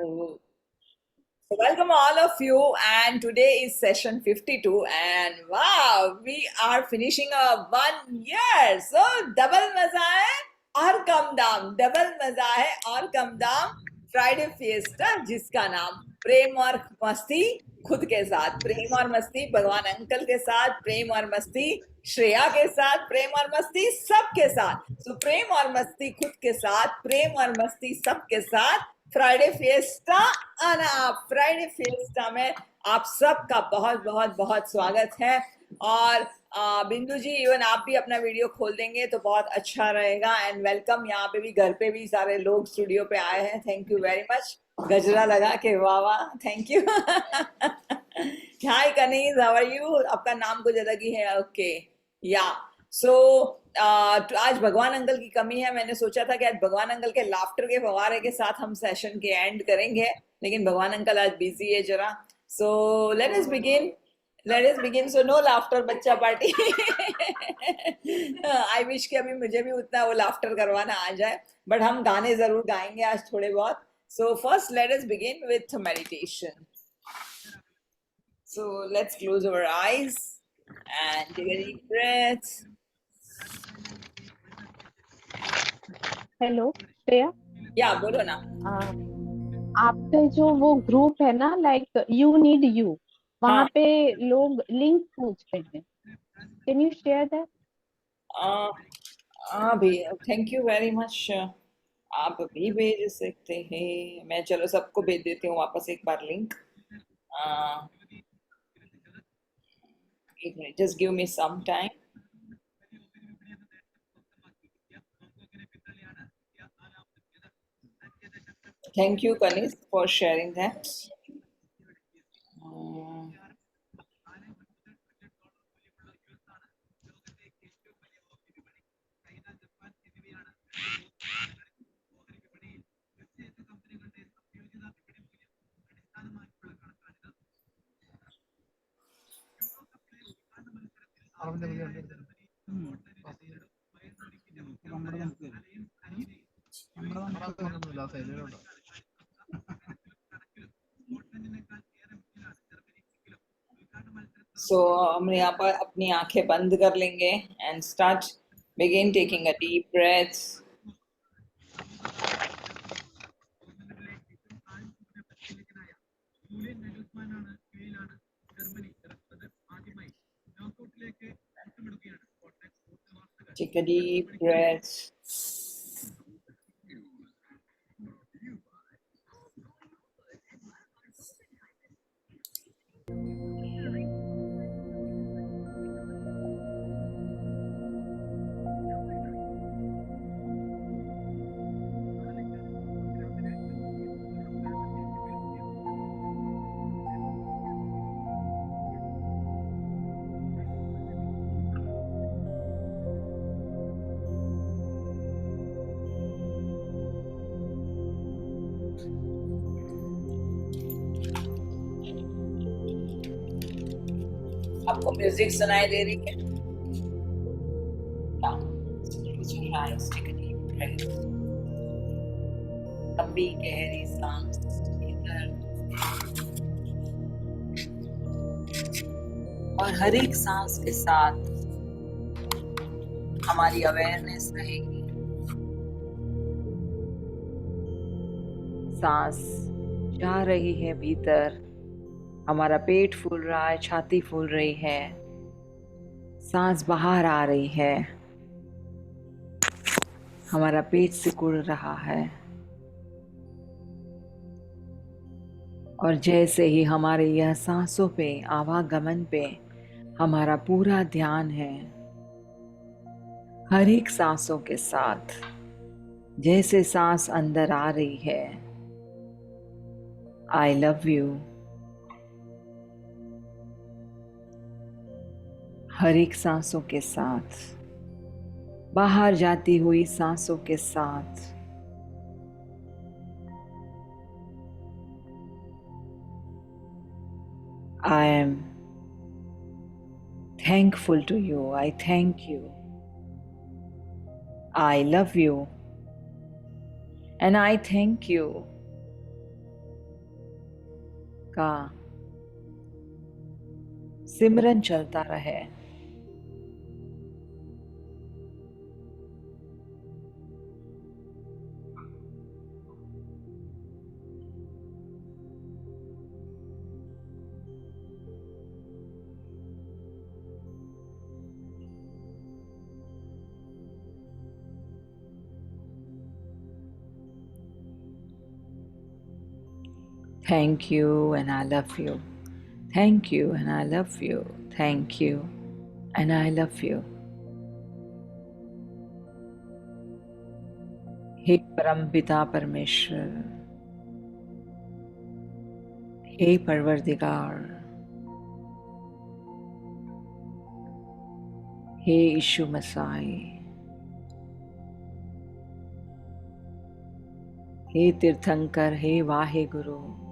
So, welcome all of you, and today is session 52, and wow, we are finishing a 1 year. So, double मजा है और कम दाम, double मजा है और कम दाम। फ्राइडे फिएस्टा, जिसका नाम प्रेम और मस्ती खुद के साथ, प्रेम और मस्ती भगवान अंकल के साथ, प्रेम और मस्ती श्रेया के साथ, प्रेम और मस्ती सबके साथ। सो प्रेम और मस्ती खुद के साथ, प्रेम और मस्ती सबके साथ, फ्राइडे फिएस्टा। आना आप फ्राइडे फिएस्टा में आप सबका बहुत बहुत बहुत स्वागत है। और बिंदु जी, इवन आप भी अपना वीडियो खोल देंगे तो बहुत अच्छा रहेगा। एंड वेलकम, यहाँ पे भी घर पे भी सारे लोग स्टूडियो पे आए हैं। Thank you very much. गजरा लगा के वाह वाह, thank you. Hi Kaneez, how are you? आपका नाम कुछ अलग ही है। ओके या सो आज भगवान अंकल की कमी है। मैंने सोचा था कि आज भगवान अंकल के लाफ्टर के फवारे के साथ हम सेशन के एंड करेंगे, लेकिन भगवान अंकल आज बिजी है जरा। So let us begin. So no laughter, बच्चा पार्टी। आई विश कि अभी मुझे भी उतना वो लाफ्टर करवाना आ जाए, बट हम गाने जरूर गाएंगे आज थोड़े बहुत। So first let us begin with meditation. So let's close our eyes and take a deep breath. Hello Shreya, या बोलो ना। आपके जो वो ग्रुप है ना, लाइक यू नीड यू, वहाँ हाँ पे लोग लिंक पूछ रहे हैं। Can you share that? हाँ भी, थैंक यू वेरी मच। आप भी भेज सकते हैं। मैं चलो सबको भेज देती हूँ वापस एक बार लिंक। एक minute, just give me some time. Thank you Kanishk for sharing that. So हम यहाँ पर अपनी आंखें बंद कर लेंगे and start begin taking a deep breath. Take a deep breath. आपको म्यूजिक सुनाई दे रही है? Close your eyes, take a deep breath. लंबी गहरी सांस इधर, और हर एक सांस के साथ हमारी अवेयरनेस रहेगी। सांस जा रही है भीतर, हमारा पेट फूल रहा है, छाती फूल रही है। सांस बाहर आ रही है, हमारा पेट सिकुड़ रहा है। और जैसे ही हमारे यह सांसों पे, आवागमन पे हमारा पूरा ध्यान है, हर एक सांसों के साथ जैसे सांस अंदर आ रही है, आई लव यू, हर एक सांसों के साथ, बाहर जाती हुई सांसों के साथ, I am thankful to you. I thank you. I love you. And I thank you. का सिमरन चलता रहे। Thank you and I love you. Thank you and I love you. Thank you and I love you. हे परम पिता परमेश्वर, हे परवरदिगार, हे यीशु मसीह, हे तीर्थंकर, हे वाहे गुरु,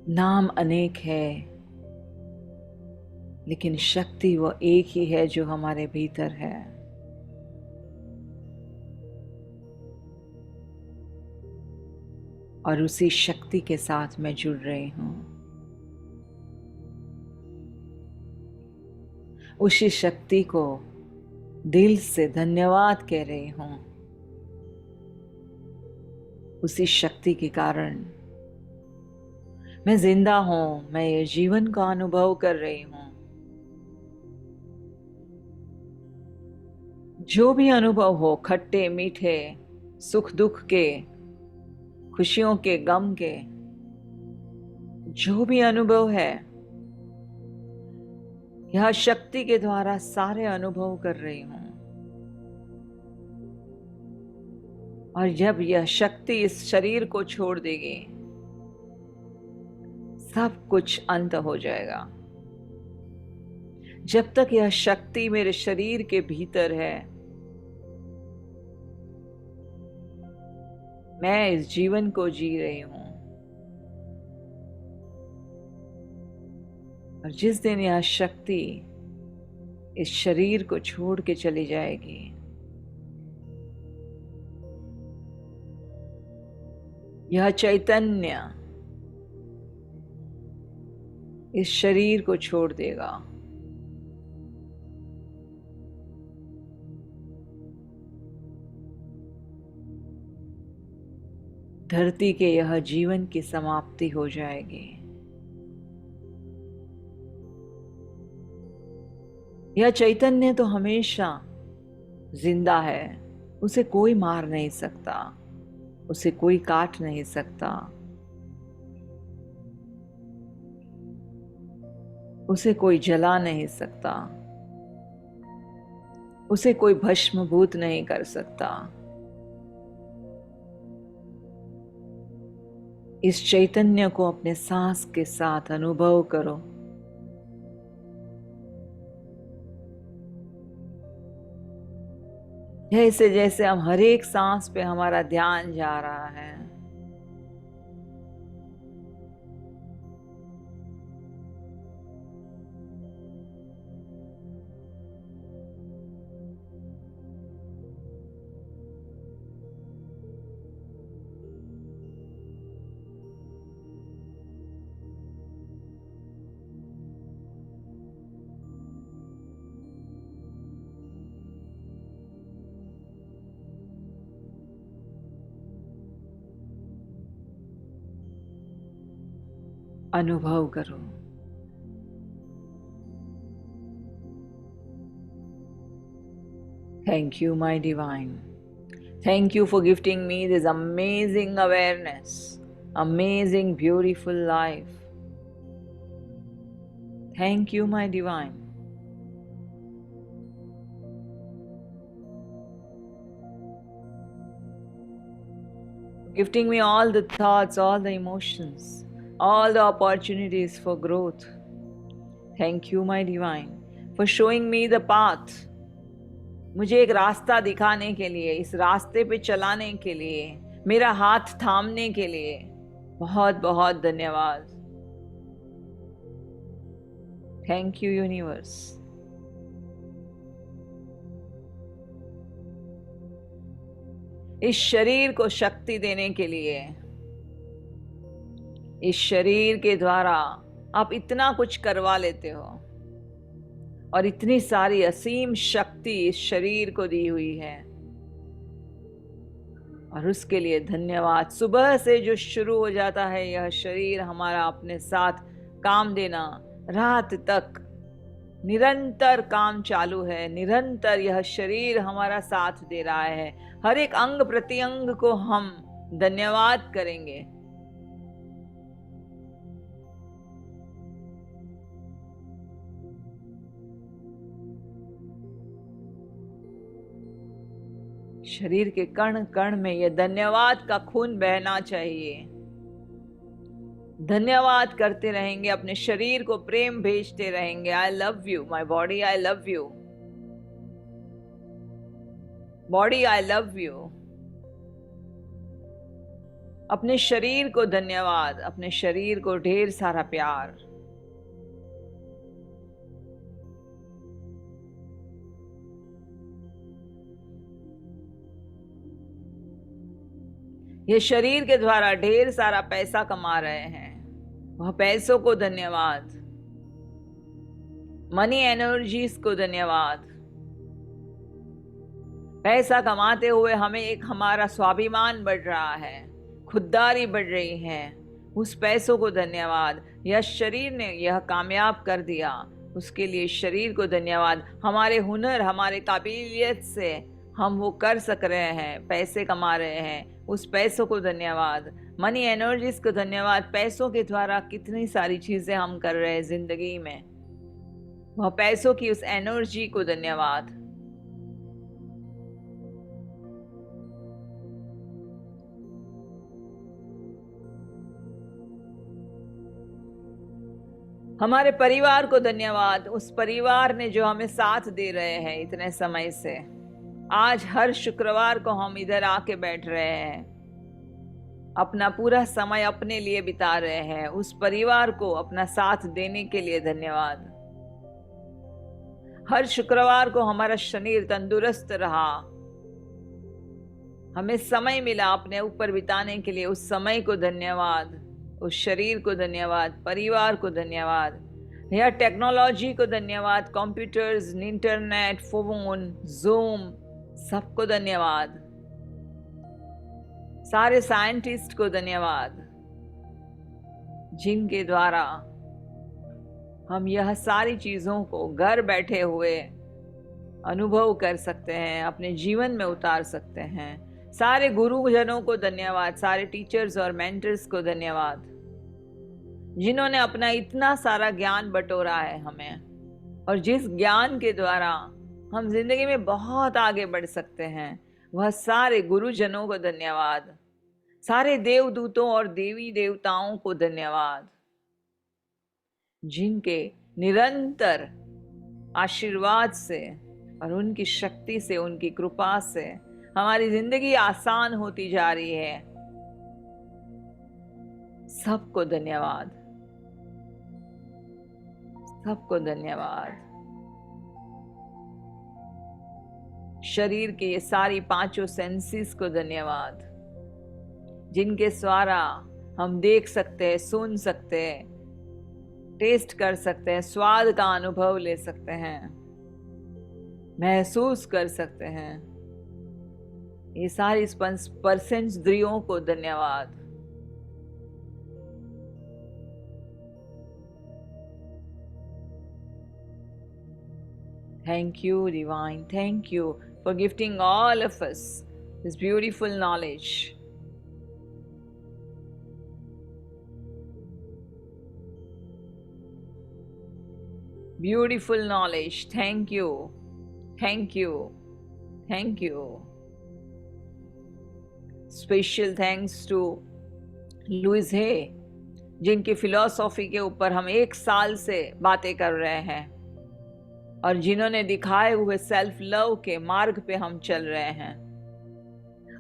नाम अनेक है लेकिन शक्ति वो एक ही है जो हमारे भीतर है। और उसी शक्ति के साथ मैं जुड़ रही हूं। उसी शक्ति को दिल से धन्यवाद कह रही हूं। उसी शक्ति के कारण मैं जिंदा हूं, मैं ये जीवन का अनुभव कर रही हूं। जो भी अनुभव हो, खट्टे मीठे, सुख दुख के, खुशियों के, गम के, जो भी अनुभव है, यह शक्ति के द्वारा सारे अनुभव कर रही हूं। और जब यह शक्ति इस शरीर को छोड़ देगी, सब कुछ अंत हो जाएगा। जब तक यह शक्ति मेरे शरीर के भीतर है, मैं इस जीवन को जी रही हूं। और जिस दिन यह शक्ति इस शरीर को छोड़ के चली जाएगी, यह चैतन्य इस शरीर को छोड़ देगा। धरती के यह जीवन की समाप्ति हो जाएगी। यह चैतन्य तो हमेशा जिंदा है, उसे कोई मार नहीं सकता, उसे कोई काट नहीं सकता, उसे कोई जला नहीं सकता, उसे कोई भस्मभूत नहीं कर सकता। इस चैतन्य को अपने सांस के साथ अनुभव करो। जैसे जैसे हम हर एक सांस पे हमारा ध्यान जा रहा है, अनुभव करो। Thank you, my divine. Thank you for gifting me this amazing awareness, amazing, beautiful life. Thank you, my divine. Gifting me all the thoughts, all the emotions, all the opportunities for growth. Thank you, my divine, for showing me the path. मुझे एक रास्ता दिखाने के लिए, इस रास्ते पे चलाने के लिए, मेरा हाथ थामने के लिए बहुत बहुत धन्यवाद। Thank you universe. इस शरीर को शक्ति देने के लिए, इस शरीर के द्वारा आप इतना कुछ करवा लेते हो और इतनी सारी असीम शक्ति इस शरीर को दी हुई है, और उसके लिए धन्यवाद। सुबह से जो शुरू हो जाता है यह शरीर हमारा अपने साथ काम देना, रात तक निरंतर काम चालू है, निरंतर यह शरीर हमारा साथ दे रहा है। हर एक अंग प्रत्यंग को हम धन्यवाद करेंगे। शरीर के कण कण में यह धन्यवाद का खून बहना चाहिए। धन्यवाद करते रहेंगे, अपने शरीर को प्रेम भेजते रहेंगे। I love you my body, I love you body, I love you. अपने शरीर को धन्यवाद, अपने शरीर को ढेर सारा प्यार। ये शरीर के द्वारा ढेर सारा पैसा कमा रहे हैं, वह पैसों को धन्यवाद। मनी एनर्जीज को धन्यवाद। पैसा कमाते हुए हमें एक हमारा स्वाभिमान बढ़ रहा है, खुददारी बढ़ रही है, उस पैसों को धन्यवाद। यह शरीर ने यह कामयाब कर दिया, उसके लिए शरीर को धन्यवाद। हमारे हुनर, हमारे काबिलियत से हम वो कर सक रहे हैं, पैसे कमा रहे हैं, उस पैसों को धन्यवाद। मनी एनर्जीज को धन्यवाद। पैसों के द्वारा कितनी सारी चीजें हम कर रहे हैं जिंदगी में, वह पैसों की उस एनर्जी को धन्यवाद। हमारे परिवार को धन्यवाद, उस परिवार ने जो हमें साथ दे रहे हैं इतने समय से। आज हर शुक्रवार को हम इधर आके बैठ रहे हैं, अपना पूरा समय अपने लिए बिता रहे हैं। उस परिवार को अपना साथ देने के लिए धन्यवाद। हर शुक्रवार को हमारा शरीर तंदुरुस्त रहा, हमें समय मिला अपने ऊपर बिताने के लिए, उस समय को धन्यवाद, उस शरीर को धन्यवाद, परिवार को धन्यवाद। यह टेक्नोलॉजी को धन्यवाद, कंप्यूटर्स, इंटरनेट, फोन, जूम, सबको धन्यवाद। सारे साइंटिस्ट को धन्यवाद, जिनके द्वारा हम यह सारी चीजों को घर बैठे हुए अनुभव कर सकते हैं, अपने जीवन में उतार सकते हैं। सारे गुरुजनों को धन्यवाद, सारे टीचर्स और मेंटर्स को धन्यवाद, जिन्होंने अपना इतना सारा ज्ञान बटोरा है हमें, और जिस ज्ञान के द्वारा हम जिंदगी में बहुत आगे बढ़ सकते हैं। वह सारे गुरुजनों को धन्यवाद, सारे देवदूतों और देवी देवताओं को धन्यवाद, जिनके निरंतर आशीर्वाद से और उनकी शक्ति से, उनकी कृपा से हमारी जिंदगी आसान होती जा रही है। सबको धन्यवाद, सबको धन्यवाद। शरीर के ये सारी पांचों सेंसेस को धन्यवाद, जिनके द्वारा हम देख सकते हैं, सुन सकते हैं, टेस्ट कर सकते हैं, स्वाद का अनुभव ले सकते हैं, महसूस कर सकते हैं। ये सारी स्पर्शेंद्रियों को धन्यवाद। Thank you, Divine. Thank you for gifting all of us this beautiful knowledge. Beautiful knowledge. Thank you. Thank you. Thank you. Special thanks to Louise Hay, जिनकी फिलॉसफी के ऊपर हम 1 साल से बातें कर रहे हैं, और जिन्होंने दिखाए हुए सेल्फ लव के मार्ग पे हम चल रहे हैं,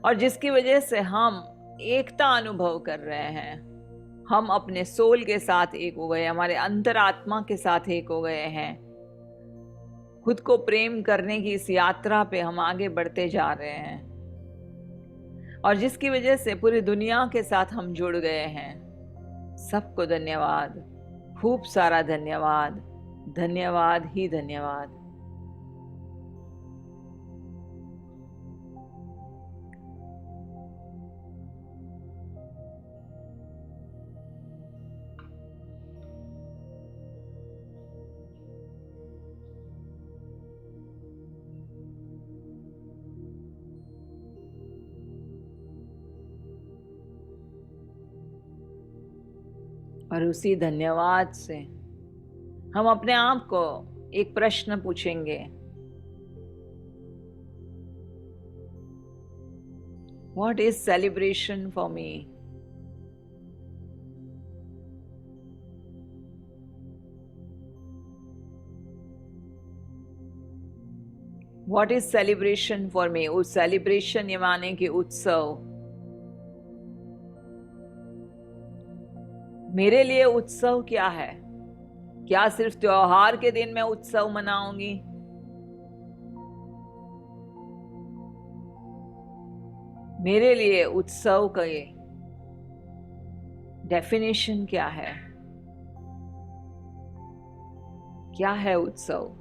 और जिसकी वजह से हम एकता अनुभव कर रहे हैं। हम अपने सोल के साथ एक हो गए, हमारे अंतरात्मा के साथ एक हो गए हैं। खुद को प्रेम करने की इस यात्रा पे हम आगे बढ़ते जा रहे हैं। और जिसकी वजह से पूरी दुनिया के साथ हम जुड़ गए हैं। सबको धन्यवाद, खूब सारा धन्यवाद, धन्यवाद ही धन्यवाद। और उसी धन्यवाद से हम अपने आप को एक प्रश्न पूछेंगे, what is celebration for me? What is celebration for me? उस सेलिब्रेशन ये माने कि उत्सव। मेरे लिए उत्सव क्या है? क्या सिर्फ त्योहार के दिन मैं उत्सव मनाऊंगी? मेरे लिए उत्सव का ये डेफिनेशन क्या है? क्या है उत्सव?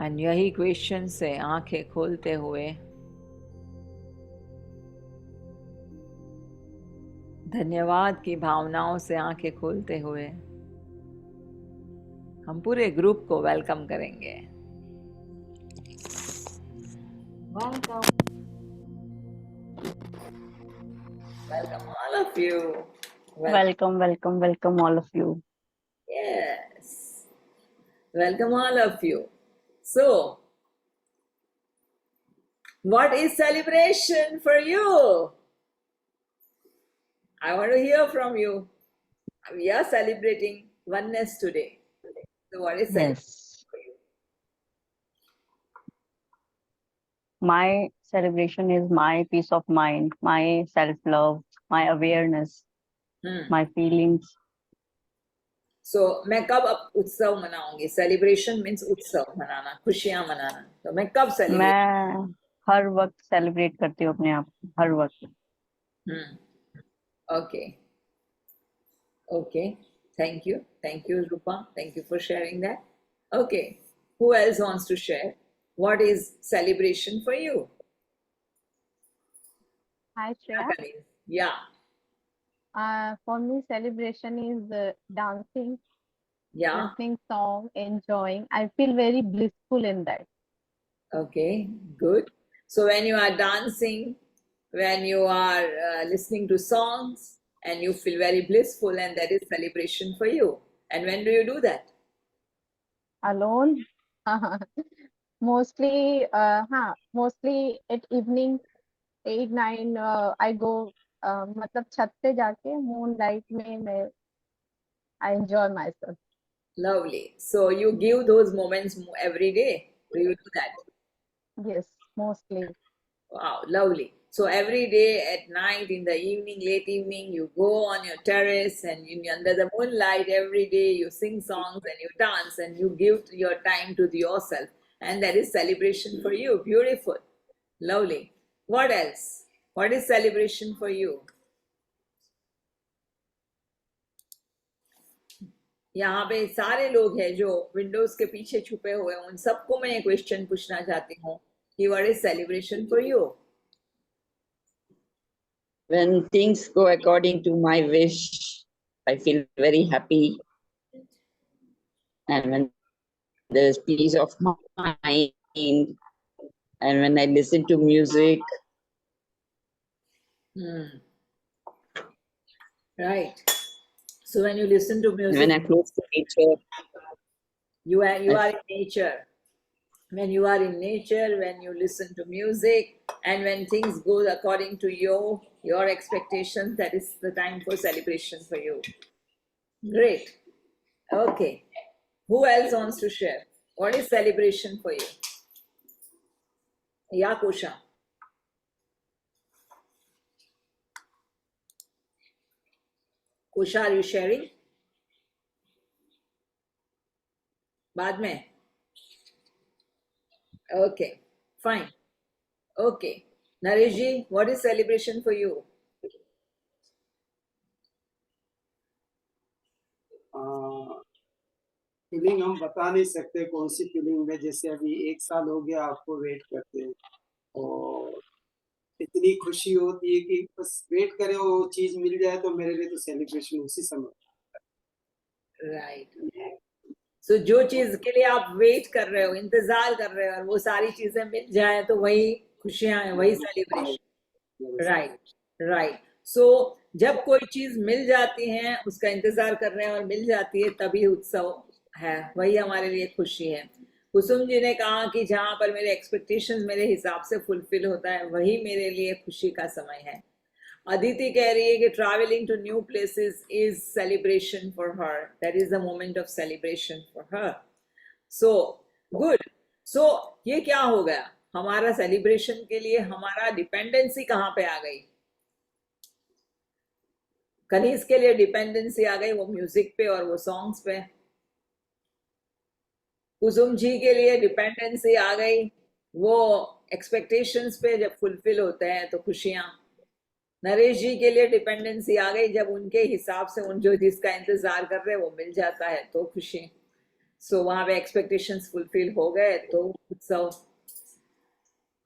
और यही क्वेश्चन से आंखें खोलते हुए धन्यवाद की भावनाओं से आंखें खोलते हुए हम पूरे ग्रुप को वेलकम करेंगे। Welcome, welcome all of you. Welcome all of you. Yes, welcome all of you. So, what is celebration for you? I want to hear from you. We are celebrating oneness today. So, what is celebration Yes, for you? my celebration is my peace of mind, my self-love, my awareness, my feelings. So, मैं कब अब उत्सव मनाऊंगी? Celebration means उत्सव मनाना, खुशियां मनाना। तो मैं कब सेलिब्रेट? मैं हर वक्त सेलिब्रेट करती हूँ अपने आप को, हर वक्त। Okay. Okay. Thank you, Rupa. Thank you for sharing that. Okay. Who else wants to share? What is celebration for you? Hi, Shreya. Yeah. For me, celebration is dancing, Yeah. listening song, enjoying. I feel very blissful in that. Okay. Good. So when you are dancing, when you are listening to songs, and you feel very blissful, and that is celebration for you. And when do you do that? Alone, mostly, mostly at evening, 8, 9, I go, मतलब छत पे जाके moonlight में मैं I enjoy myself. Lovely. So you give those moments every day. Do you do that? Yes, mostly. Wow, lovely. So every day at night, in the evening, late evening, you go on your terrace and under the moonlight every day you sing songs and you dance and you give your time to yourself. And that is celebration for you. Beautiful. Lovely. What else? What is celebration for you? यहाँ पे सारे लोग हैं जो Windows के पीछे छुपे हुए हैं, उन सबको मैं एक क्वेश्चन पूछना चाहती हूँ कि what is celebration for you? When things go according to my wish, I feel very happy. And when there's peace of mind, and when I listen to music. Right. So when you listen to music, when I'm close to nature. You are in nature. When you are in nature, when you listen to music And when things go according to your expectations, that is the time for celebration for you. Great. Okay. Who else wants to share? What is celebration for you? Yeah, Kusha. Kusha, are you sharing? बाद में. Okay. Fine. Okay. Naresh ji, what is celebration for you? Feeling हम बता नहीं सकते कौन सी feeling में, जैसे अभी 1 साल हो गया आपको वेट करते हैं और इतनी खुशी होती है कि बस वेट करे वो चीज मिल जाए तो मेरे लिए तो सेलिब्रेशन उसी समय. राइट. सो जो चीज के लिए आप वेट कर रहे हो, इंतजार कर रहे हो, और वो सारी चीजें मिल जाए तो वही खुशियां हैं, वही सेलिब्रेशन. राइट. राइट. सो जब कोई चीज मिल जाती है, उसका इंतजार कर रहे हैं और मिल जाती है, तभी उत्सव है, वही हमारे लिए खुशी है. कुसुम जी ने कहा कि जहां पर मेरे एक्सपेक्टेशंस मेरे हिसाब से फुलफिल होता है, वही मेरे लिए खुशी का समय है. अदिति कह रही है कि travelling to new places is celebration for her. That is the moment of celebration for her. So good. So ये क्या हो गया, हमारा सेलिब्रेशन के लिए हमारा डिपेंडेंसी कहाँ पे आ गई? कनीज के लिए डिपेंडेंसी आ गई वो म्यूजिक पे और वो सॉन्ग्स पे. कुसुम जी के लिए डिपेंडेंसी आ गई वो एक्सपेक्टेशंस पे, जब फुलफिल होते हैं तो खुशियां. नरेश जी के लिए डिपेंडेंसी आ गई जब उनके हिसाब से उन जो जिसका इंतजार कर रहे हैं वो मिल जाता है तो खुशी. सो वहां पे एक्सपेक्टेशंस फुलफिल हो गए तो उत्सव.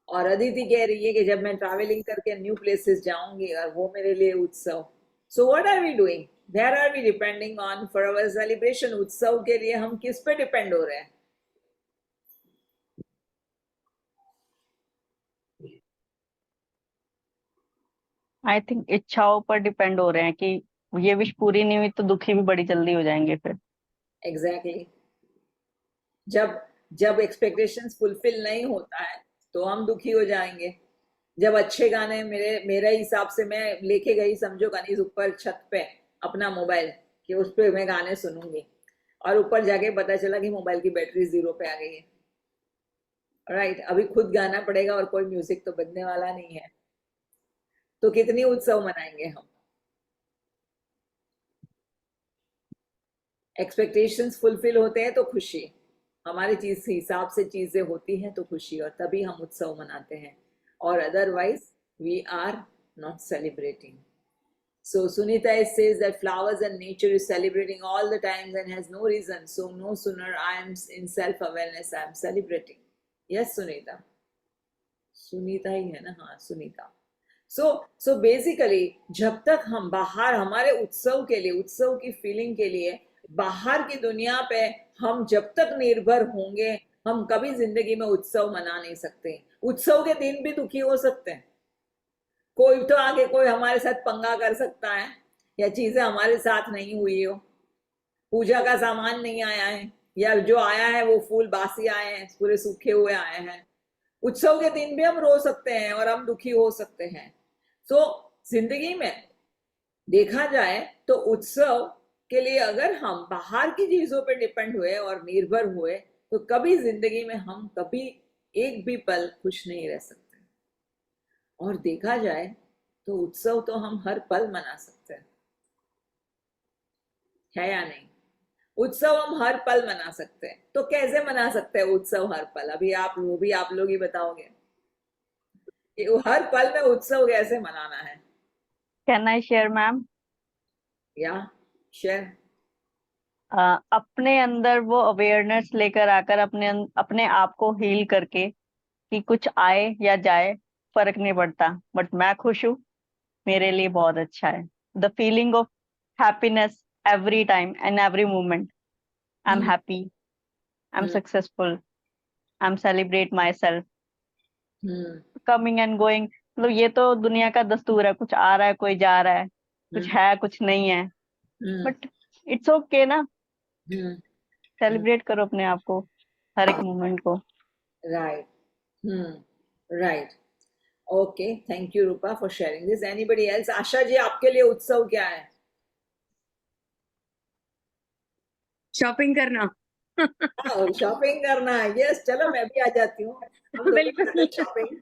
और अदिति कह रही है कि जब मैं ट्रैवलिंग करके न्यू प्लेसेस जाऊंगी और वो मेरे लिए उत्सव. So what are we doing? Where are we depending on for our celebration? उत्सव के लिए हम किस पे डिपेंड हो रहे हैं? आई थिंक इच्छाओं पर डिपेंड हो रहे हैं कि ये विश पूरी नहीं हुई तो दुखी भी बड़ी जल्दी हो जाएंगे फिर. एग्जैक्टली. जब जब एक्सपेक्टेशंस फुलफिल नहीं होता है तो हम दुखी हो जाएंगे. जब अच्छे गाने मेरे हिसाब से, मैं लेके गई समझो कनीज ऊपर छत पे अपना मोबाइल कि उस पे मैं गाने सुनूंगी, और ऊपर जाके पता चला कि मोबाइल की बैटरी 0 पे आ गई है. राइट. अभी खुद गाना पड़ेगा और कोई म्यूजिक तो बजने वाला नहीं है, तो कितनी उत्सव मनाएंगे हम? एक्सपेक्टेशंस फुलफिल होते हैं तो खुशी, हमारे चीज हिसाब से चीजें होती हैं तो खुशी, और तभी हम उत्सव मनाते हैं. और otherwise we are not celebrating. So Sunita says that flowers and nature is celebrating all the times and has no reason. So no sooner I am in self-awareness, I am celebrating. Yes, Sunita. Sunita ही है ना? हाँ, Sunita. So basically जब तक हम बाहर हमारे उत्सव के लिए, उत्सव की फीलिंग के लिए बाहर की दुनिया पे हम जब तक निर्भर होंगे, हम कभी जिंदगी में उत्सव मना नहीं सकते. उत्सव के दिन भी दुखी हो सकते हैं. कोई तो आगे कोई हमारे साथ पंगा कर सकता है, या चीजें हमारे साथ नहीं हुई हो, पूजा का सामान नहीं आया है, या जो आया है वो फूल बासी आए हैं, पूरे सूखे हुए आए हैं. उत्सव के दिन भी हम रो सकते हैं और हम दुखी हो सकते हैं. तो जिंदगी में देखा जाए तो उत्सव के लिए अगर हम बाहर की चीजों पर डिपेंड हुए और निर्भर हुए तो कभी जिंदगी में हम कभी एक भी पल खुश नहीं रह सकते. और देखा जाए तो उत्सव तो हम हर पल मना सकते हैं, है या नहीं? उत्सव हम हर पल मना सकते हैं. तो कैसे मना सकते हैं उत्सव हर पल? अभी आप लोग ही बताओगे कि हर पल में उत्सव कैसे मनाना है. Can I share ma'am? या शेयर. अपने अंदर वो अवेयरनेस लेकर आकर अपने आप को हील करके कि कुछ आए या जाए फर्क नहीं पड़ता, बट मैं खुश हूँ, मेरे लिए बहुत अच्छा है. The feeling of happiness every time and every moment. I am happy, I am successful, I am celebrate my self. Coming and going, मतलब ये तो दुनिया का दस्तूर है, कुछ आ रहा है कोई जा रहा है, कुछ है कुछ नहीं है, बट इट्स ओके ना. सेलिब्रेट करो अपने आप को, हर एक मोमेंट को. Right. Right. Okay, thank you Rupa for sharing this. Anybody else? Asha ji, आपके लिए उत्सव क्या है? शॉपिंग करना। शॉपिंग करना है. यस, चलो मैं भी आ जाती हूँ, हम दोनों करते बिल्कुल। शॉपिंग.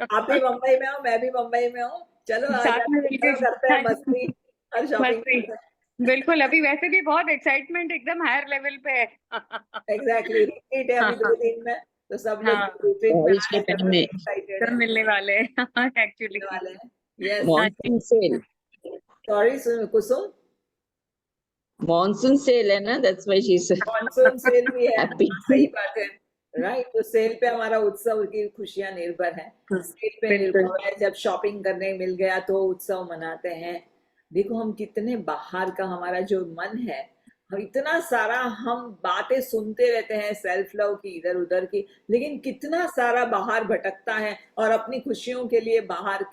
आप भी मुंबई में हो, मैं भी मुंबई में हूँ, चलो आ साथ में जाते हैं, चलो मिलके करते हैं मस्ती और शॉपिंग मस्ती। करते हैं. बिल्कुल, अभी वैसे भी बहुत एक्साइटमेंट एकदम हायर लेवल पे है। एग्जैक्टली, रिट्रीट है अभी हाँ 2 दिन में, तो सब लोग हाँ, रिट्रीट में बारिश आ के रहे हैं, टाइम सब में एक्साइटेड सब है, मिलने वाले हैं एक्चुअली। वाले हैं. यस. हाँ जी। Monsoon sale, sorry Kusum, monsoon sale है ना, that's why she is monsoon sale भी है. हैप्पी. हाँ, सही बात है. राइट, तो सेल पे हमारा उत्सव की खुशियां निर्भर है, सेल पे बिल्कुल। निर्भर है. जब शॉपिंग करने मिल गया तो उत्सव मनाते हैं. देखो हम कितने बाहर का हमारा जो मन है, हम इतना सारा हम बातें सुनते रहते हैं सेल्फ लव की, इधर उधर की, लेकिन कितना सारा बाहर भटकता है और अपनी खुशियों के लिए बाहर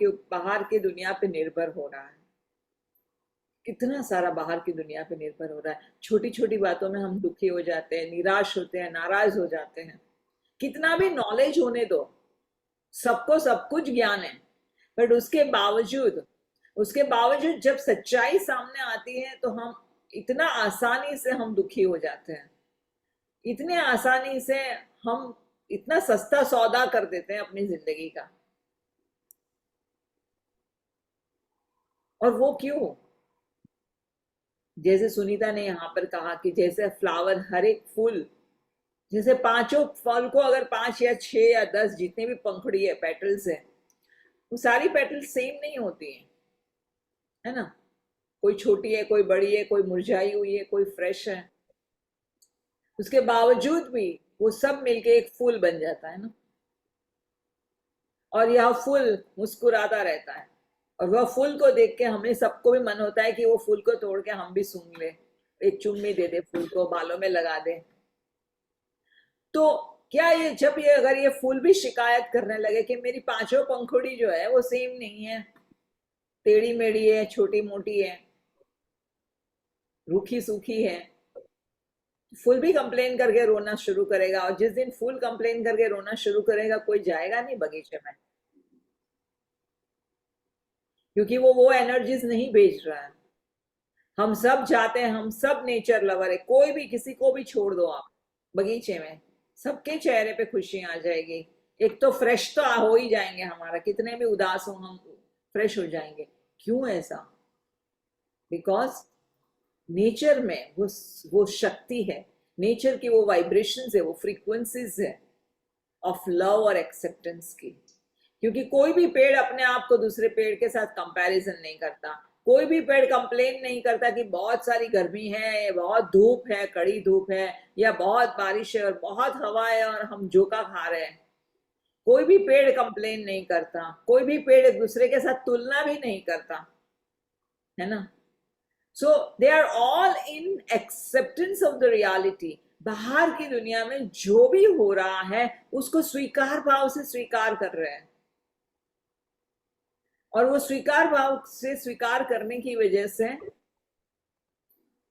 की दुनिया पे निर्भर हो रहा है. कितना सारा बाहर की दुनिया पे निर्भर हो रहा है. छोटी छोटी बातों में हम दुखी हो जाते हैं, निराश होते हैं, नाराज हो जाते हैं. कितना भी नॉलेज होने दो, सबको सब कुछ ज्ञान है, बट उसके बावजूद जब सच्चाई सामने आती है तो हम इतना आसानी से हम दुखी हो जाते हैं, इतने आसानी से हम इतना सस्ता सौदा कर देते हैं अपनी जिंदगी का. और वो क्यों? जैसे सुनीता ने यहाँ पर कहा कि जैसे फ्लावर, हर एक फूल, जैसे पांचों फल को अगर 5 या 6 या 10 जितने भी पंखुड़ी है, पेटल्स है, वो सारी पेटल्स सेम नहीं होती हैं, है ना. कोई छोटी है, कोई बड़ी है, कोई मुरझाई हुई है, कोई फ्रेश है. उसके बावजूद भी वो सब मिलके एक फूल बन जाता है ना. और यह फूल मुस्कुराता रहता है, और वह फूल को देख के हमें सबको भी मन होता है कि वो फूल को तोड़ के हम भी सूंघ ले, एक चुम्मी दे दे, फूल को बालों में लगा दे. तो क्या ये अगर ये फूल भी शिकायत करने लगे कि मेरी पांचों पंखुड़ी जो है वो सेम नहीं है, टेढ़ी मेढ़ी है, छोटी मोटी है, रूखी सूखी है, फूल भी कंप्लेन करके रोना शुरू करेगा. और जिस दिन फूल कंप्लेन करके रोना शुरू करेगा, कोई जाएगा नहीं बगीचे में, क्योंकि वो एनर्जीज नहीं भेज रहा है. हम सब चाहते हैं, हम सब नेचर लवर है, कोई भी किसी को भी छोड़ दो आप बगीचे में, सबके चेहरे पे खुशी आ जाएगी. एक तो फ्रेश तो हो ही जाएंगे, हमारा कितने भी उदास हो हम फ्रेश हो जाएंगे. क्यों ऐसा? बिकॉज नेचर में वो शक्ति है, नेचर की वो वाइब्रेशंस है, वो फ्रीक्वेंसीज है ऑफ लव और एक्सेप्टेंस की. क्योंकि कोई भी पेड़ अपने आप को दूसरे पेड़ के साथ कंपैरिजन नहीं करता. कोई भी पेड़ कंप्लेन नहीं करता कि बहुत सारी गर्मी है, बहुत धूप है, कड़ी धूप है, या बहुत बारिश है और बहुत हवा है और हम झोंका खा रहे हैं. कोई भी पेड़ कंप्लेन नहीं करता, कोई भी पेड़ एक दूसरे के साथ तुलना भी नहीं करता, है ना. So they are all in acceptance of the reality. बाहर की दुनिया में जो भी हो रहा है उसको स्वीकार भाव से स्वीकार कर रहे हैं, और वो स्वीकार भाव से स्वीकार करने की वजह से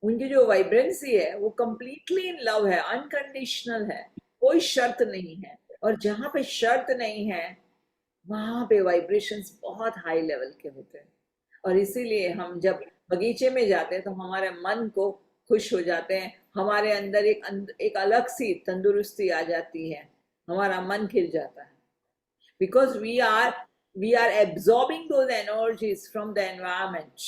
उनकी जो वाइब्रेंसी है वो कंप्लीटली इन लव है, अनकंडीशनल है, कोई शर्त नहीं है. और जहां पे शर्त नहीं है वहां पे वाइब्रेशंस बहुत हाई लेवल के होते हैं. और इसीलिए हम जब बगीचे में जाते हैं तो हमारे मन को खुश हो जाते हैं, हमारे अंदर एक अलग सी तंदुरुस्ती आ जाती है, हमारा मन खिल जाता है. Because we are absorbing those energies from the environment.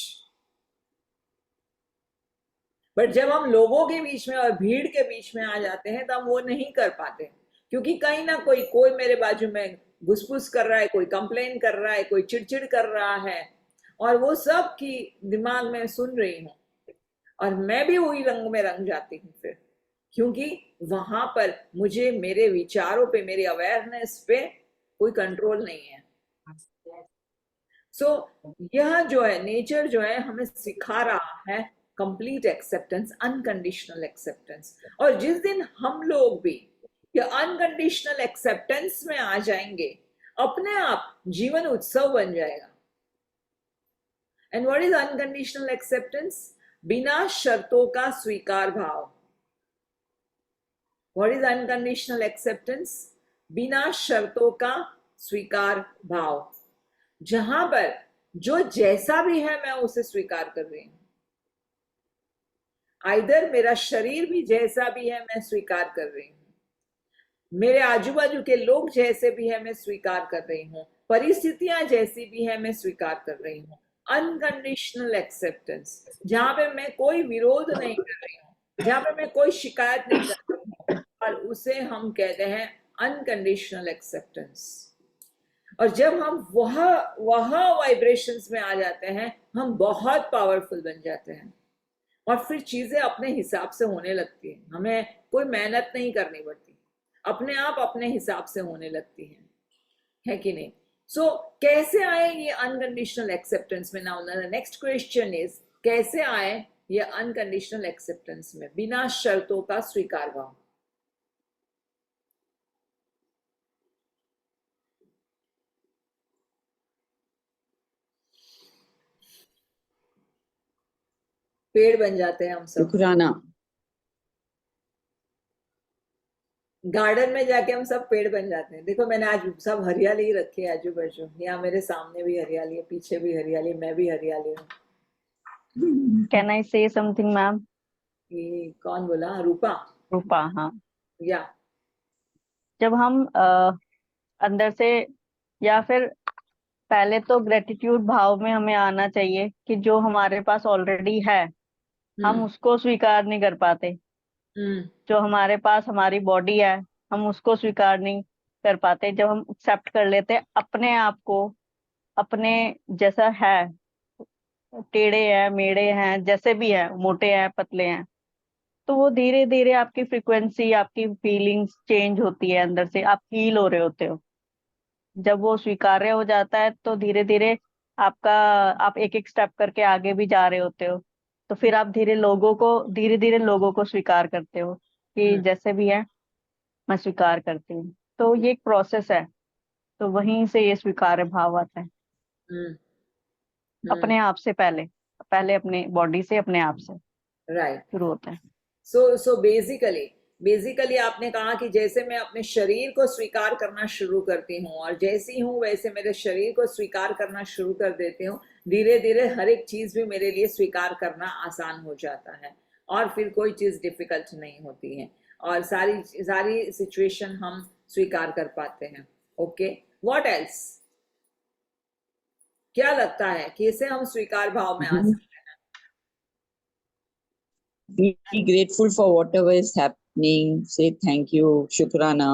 But जब हम लोगों के बीच में और भीड़ के बीच में आ जाते हैं तो हम वो नहीं कर पाते, क्योंकि कहीं ना कोई मेरे बाजू में घुसपुस कर रहा है, कोई कंप्लेन कर रहा है, कोई चिड़चिड़ कर रहा है, और वो सब की दिमाग में सुन रही हूँ, और मैं भी वही रंग में रंग जाती हूँ फिर, क्योंकि वहां पर मुझे मेरे विचारों पे, मेरी अवेयरनेस पे कोई कंट्रोल नहीं है. सो यह जो है नेचर जो है हमें सिखा रहा है कंप्लीट एक्सेप्टेंस, अनकंडीशनल एक्सेप्टेंस. और जिस दिन हम लोग भी ये अनकंडीशनल एक्सेप्टेंस में आ जाएंगे, अपने आप जीवन उत्सव बन जाएगा. And what is unconditional acceptance? बिना शर्तों का स्वीकार भाव. What is unconditional acceptance? बिना शर्तों का स्वीकार भाव, जहां पर जो जैसा भी है मैं उसे स्वीकार कर रही हूं। आइदर मेरा शरीर भी जैसा भी है मैं स्वीकार कर रही हूँ, मेरे आजू बाजू के लोग जैसे भी है मैं स्वीकार कर रही हूँ, परिस्थितियां जैसी भी है मैं स्वीकार कर रही हूँ। अनकंडीशनल एक्सेप्टेंस, जहां पे मैं कोई विरोध नहीं कर रही हूँ, जहां पे मैं कोई शिकायत नहीं कर रही हूँ, और उसे हम कहते हैं अनकंडीशनल एक्सेप्टेंस। और जब हम वह वाइब्रेशंस में आ जाते हैं, हम बहुत पावरफुल बन जाते हैं, और फिर चीजें अपने हिसाब से होने लगती हैं, हमें कोई मेहनत नहीं करनी पड़ती, अपने आप अपने हिसाब से होने लगती है कि नहीं? सो कैसे आए ये अनकंडीशनल एक्सेप्टेंस में? Now the next question is, कैसे आए ये अनकंडीशनल एक्सेप्टेंस में, बिना शर्तों का स्वीकार भाव? पेड़ बन जाते हैं हम सब, शुक्राना। गार्डन में जाके हम सब पेड़ बन जाते हैं। देखो मैंने आज सब हरियाली ही रखी है आजू बाजू, यहाँ मेरे सामने भी हरियाली है, पीछे भी हरियाली, मैं भी हरियाली हूँ। कैन आई से समथिंग मैम? ये कौन बोला? रूपा? रूपा, हाँ। या जब हम अंदर से, या फिर पहले तो ग्रेटिट्यूड भाव में हमें आना चाहिए कि जो हमारे पास ऑलरेडी है हम उसको स्वीकार नहीं कर पाते। जो हमारे पास हमारी बॉडी है हम उसको स्वीकार नहीं कर पाते। जब हम एक्सेप्ट कर लेते हैं अपने आप को, अपने जैसा है, टेढ़े हैं, मेढ़े हैं, जैसे भी है, मोटे हैं, पतले हैं, तो वो धीरे धीरे आपकी फ्रिक्वेंसी, आपकी फीलिंग्स चेंज होती है, अंदर से आप हील हो रहे होते हो। जब वो स्वीकार्य हो जाता है तो धीरे धीरे आप एक एक स्टेप करके आगे भी जा रहे होते हो। तो फिर आप धीरे धीरे लोगों को स्वीकार करते हो कि जैसे भी है मैं स्वीकार करती हूँ। तो ये एक प्रोसेस है, तो वहीं से ये स्वीकार्य भाव आता है। अपने आप से पहले पहले अपने बॉडी से, अपने आप से राइट। शुरू होता है। सो बेसिकली आपने कहा कि जैसे मैं अपने शरीर को स्वीकार करना शुरू करती हूँ, और जैसी हूँ वैसे मेरे शरीर को स्वीकार करना शुरू कर देती हूँ, धीरे धीरे हर एक चीज भी मेरे लिए स्वीकार करना आसान हो जाता है, और फिर कोई चीज डिफिकल्ट नहीं होती है, और सारी सिचुएशन हम स्वीकार कर पाते हैं। Okay, what else? क्या लगता है कि इसे हम स्वीकार भाव में आ सकते हैं? Be grateful for whatever is happening. Say thank you. Shukrana.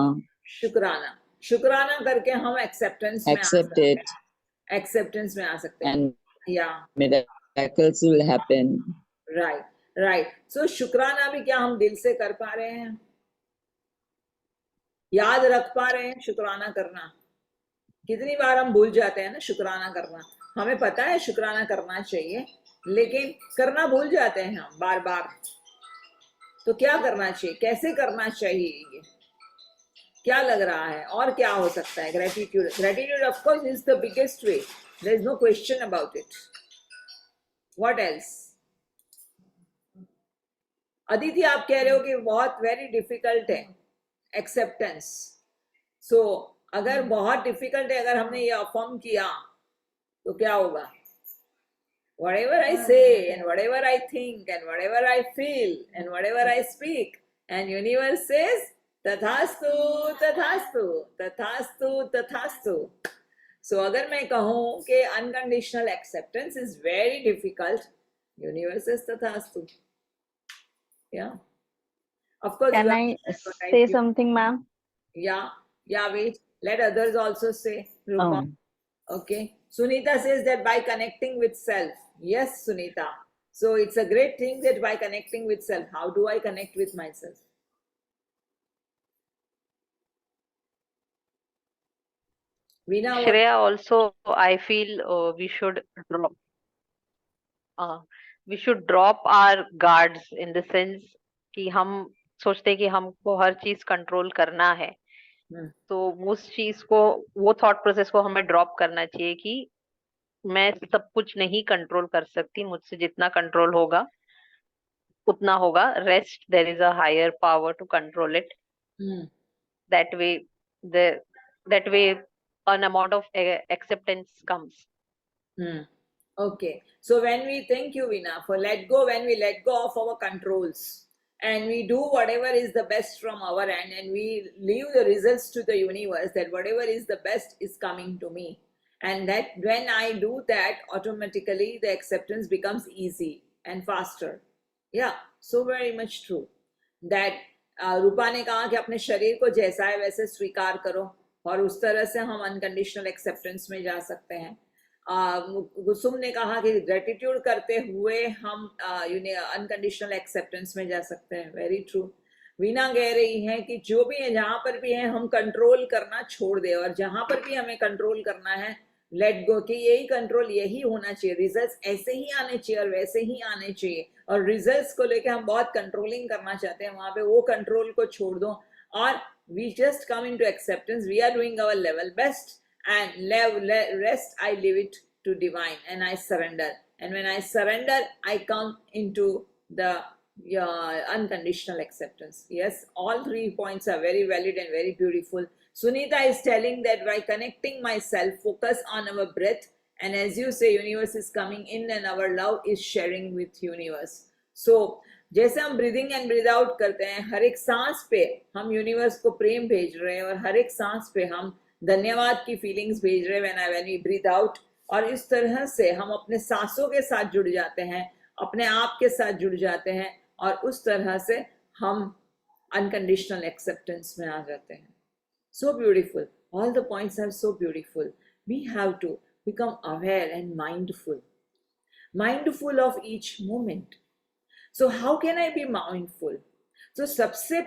शुक्राना करके हम एक्सेप्टेंस में आ Accept सकते it. हैं, एक्सेप्टेंस में आ सकते हैं। And या miracles will happen. राइट। सो शुक्राना भी क्या हम दिल से कर पा रहे हैं? याद रख पा रहे हैं शुक्राना करना? कितनी बार हम भूल जाते हैं ना शुक्राना करना। हमें पता है शुक्राना करना चाहिए, लेकिन करना भूल जाते हैं हम बार बार। तो क्या करना चाहिए, कैसे करना चाहिए, ये क्या लग रहा है, और क्या हो सकता है? Gratitude of course is the biggest way, there is no question about it. What else? Aditi आप कह रहे हो कि बहुत वेरी डिफिकल्ट है एक्सेप्टेंस। सो अगर बहुत डिफिकल्ट है, अगर हमने ये अफर्म किया तो क्या होगा? Whatever I say and whatever I think and whatever I feel and whatever I speak, and universe says तथास्तु तथास्तु तथास्तु तथास्तु। सो अगर मैं कहूं कि unconditional acceptance is very difficult, universe is तथास्तु। या ऑफ कोर्स कैन आई से समथिंग मैम? या wait, let others also say. Rupa. Okay, Sunita says that by connecting with self. Yes, Sunita. So it's a great thing that by connecting with self. How do I connect with myself? Veena, Shreya, also I feel we should drop our guards in the sense कि हम सोचते हैं कि हमको हर चीज control करना है। तो उस चीज को, वो थॉट प्रोसेस को हमें ड्रॉप करना चाहिए कि मैं सब कुछ नहीं कंट्रोल कर सकती, मुझसे जितना कंट्रोल होगा उतना होगा। Rest, there is a higher power to control it. That way an amount of acceptance comes. Okay. So when we thank you, Veena, for let go, when we let go of our controls and we do whatever is the best from our end and we leave the results to the universe, that whatever is the best is coming to me. And that when I do that, automatically the acceptance becomes easy and faster. Yeah, so very much true. That रूपा ने कहा कि अपने शरीर को जैसा है वैसे स्वीकार करो और उस तरह से हम अनकंडीशनल एक्सेप्टेंस में जा सकते हैं. कुसुम ने कहा कि ग्रेटिट्यूड करते हुए हम अनकंडीशनल एक्सेप्टेंस में जा सकते हैं. Very true. वीना कह रही है कि जो भी है जहां पर भी है हम कंट्रोल करना छोड़ दे और जहां पर भी हमें कंट्रोल करना है लेट गो, कि यही कंट्रोल यही होना चाहिए, रिजल्ट्स ऐसे ही आने चाहिए और वैसे ही आने चाहिए. और रिजल्ट्स को लेके हम बहुत कंट्रोलिंग करना चाहते हैं, वहां पे वो कंट्रोल को छोड़ दो और we just come into acceptance. We are doing our level best and rest I leave it to divine and I surrender, and when I surrender I come into the unconditional acceptance. Yes, all 3 points are very valid and very beautiful. Sunita is telling that by connecting myself, focus on our breath, and as you say, universe is coming in and our love is sharing with universe. So जैसे हम breathing and breathe out करते हैं, हर एक सांस पे हम universe को प्रेम भेज रहे हैं और हर एक सांस पे हम धन्यवाद की फीलिंग्स भेज रहे हैं व्हेन वी ब्रीथ आउट. और इस तरह से हम अपने सांसों के साथ जुड़ जाते हैं, अपने आप के साथ जुड़ जाते हैं और उस तरह से हम अनकंडीशनल एक्सेप्टेंस में आ जाते हैं. So beautiful. All the points are so beautiful. We have to become aware and mindful of each moment. So how can I be mindful? तो सबसे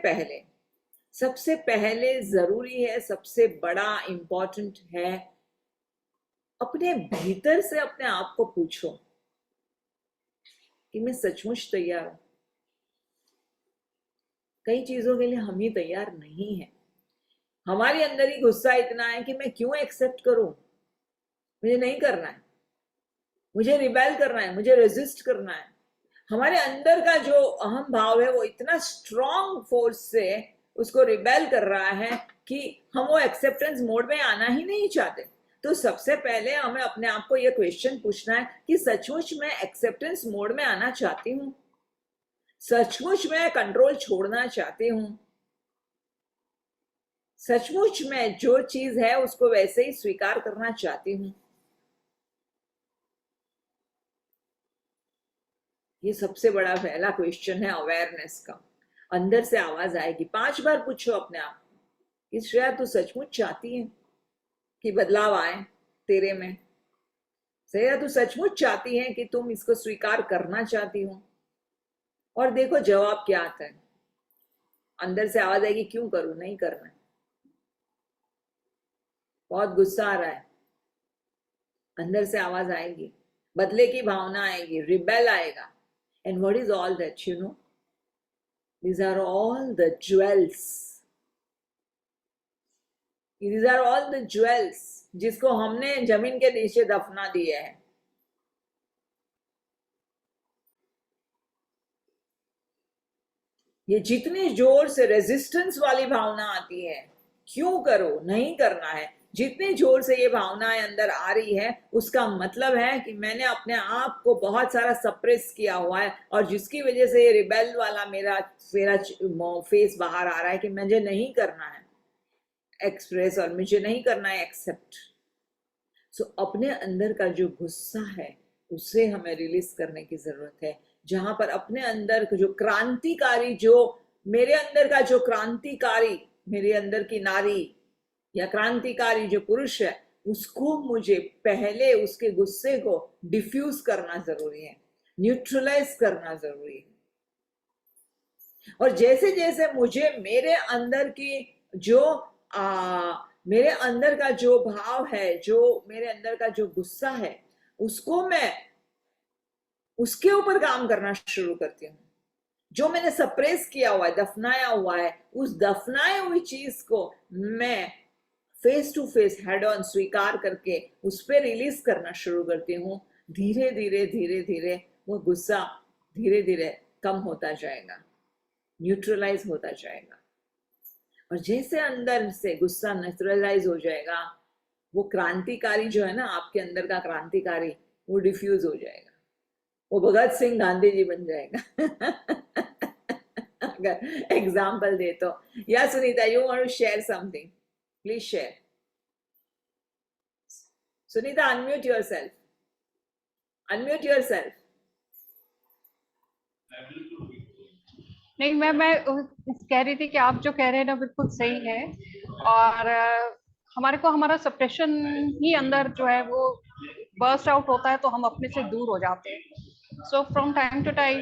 पहले जरूरी है, सबसे बड़ा इंपॉर्टेंट है, अपने भीतर से अपने आप को पूछो कि मैं सचमुच तैयार हूं. कई चीजों के लिए हम ही तैयार नहीं है. हमारे अंदर ही गुस्सा इतना है कि मैं क्यों एक्सेप्ट करूं, मुझे नहीं करना है, मुझे रिबेल करना है, मुझे रेजिस्ट करना है. हमारे अंदर का जो अहम भाव है वो इतना स्ट्रॉन्ग फोर्स से उसको रिबेल कर रहा है कि हम वो एक्सेप्टेंस मोड में आना ही नहीं चाहते. तो सबसे पहले हमें अपने आप को ये क्वेश्चन पूछना है कि सचमुच मैं एक्सेप्टेंस मोड में आना चाहती हूँ, सचमुच मैं कंट्रोल छोड़ना चाहती हूँ, सचमुच मैं जो चीज है उसको वैसे ही स्वीकार करना चाहती हूँ. ये सबसे बड़ा पहला क्वेश्चन है अवेयरनेस का. अंदर से आवाज आएगी. 5 बार पूछो अपने आप कि श्रेया तू सचमुच चाहती है कि बदलाव आए तेरे में? श्रेया तू सचमुच चाहती है कि तुम इसको स्वीकार करना चाहती हो? और देखो जवाब क्या आता है. अंदर से आवाज आएगी क्यों करूं, नहीं करना है, बहुत गुस्सा आ रहा है. अंदर से आवाज आएगी, बदले की भावना आएगी, रिबेल आएगा. And what is all that? You know, these are all the jewels. These are all the jewels जिसको हमने जमीन के नीचे दफना दिए हैं. ये जितनी जोर से रेजिस्टेंस वाली भावना आती है, क्यों करो, नहीं करना है, जितनी जोर से ये भावनाएं अंदर आ रही है उसका मतलब है कि मैंने अपने आप को बहुत सारा सप्रेस किया हुआ है और जिसकी वजह से ये रिबेल वाला मेरा फेस बाहर आ रहा है कि मुझे नहीं करना है एक्सप्रेस और मुझे नहीं करना है एक्सेप्ट. सो अपने अंदर का जो गुस्सा है उसे हमें रिलीज करने की जरूरत है. जहां पर अपने अंदर जो क्रांतिकारी, जो मेरे अंदर का जो क्रांतिकारी, मेरे अंदर की नारी या क्रांतिकारी जो पुरुष है, उसको मुझे पहले उसके गुस्से को डिफ्यूज करना जरूरी है, न्यूट्रलाइज करना जरूरी है. और जैसे जैसे मुझे मेरे अंदर की जो मेरे अंदर का जो भाव है, जो मेरे अंदर का जो गुस्सा है, उसको मैं उसके ऊपर काम करना शुरू करती हूँ. जो मैंने सप्रेस किया हुआ है, दफनाया हुआ है, उस दफनाए हुई चीज को मैं face to face head on स्वीकार करके उस पर रिलीज करना शुरू करती हूँ. धीरे धीरे धीरे धीरे वो गुस्सा धीरे धीरे कम होता जाएगा, न्यूट्रलाइज होता जाएगा. और जैसे अंदर से गुस्सा न्यूट्रलाइज हो जाएगा, वो क्रांतिकारी जो है ना आपके अंदर का क्रांतिकारी, वो डिफ्यूज हो जाएगा, वो भगत सिंह गांधी जी बन जाएगा। अगर एग्जाम्पल दे तो। या Sunita, you want to share something, please share. Sunita, unmute yourself, unmute yourself. नहीं, मैं कह रही थी कि आप जो कह रहे हैं ना बिल्कुल सही है। और हमारे को हमारा सप्रेशन ही अंदर जो है वो बर्स्ट आउट होता है तो हम अपने से दूर हो जाते हैं। So from time to time,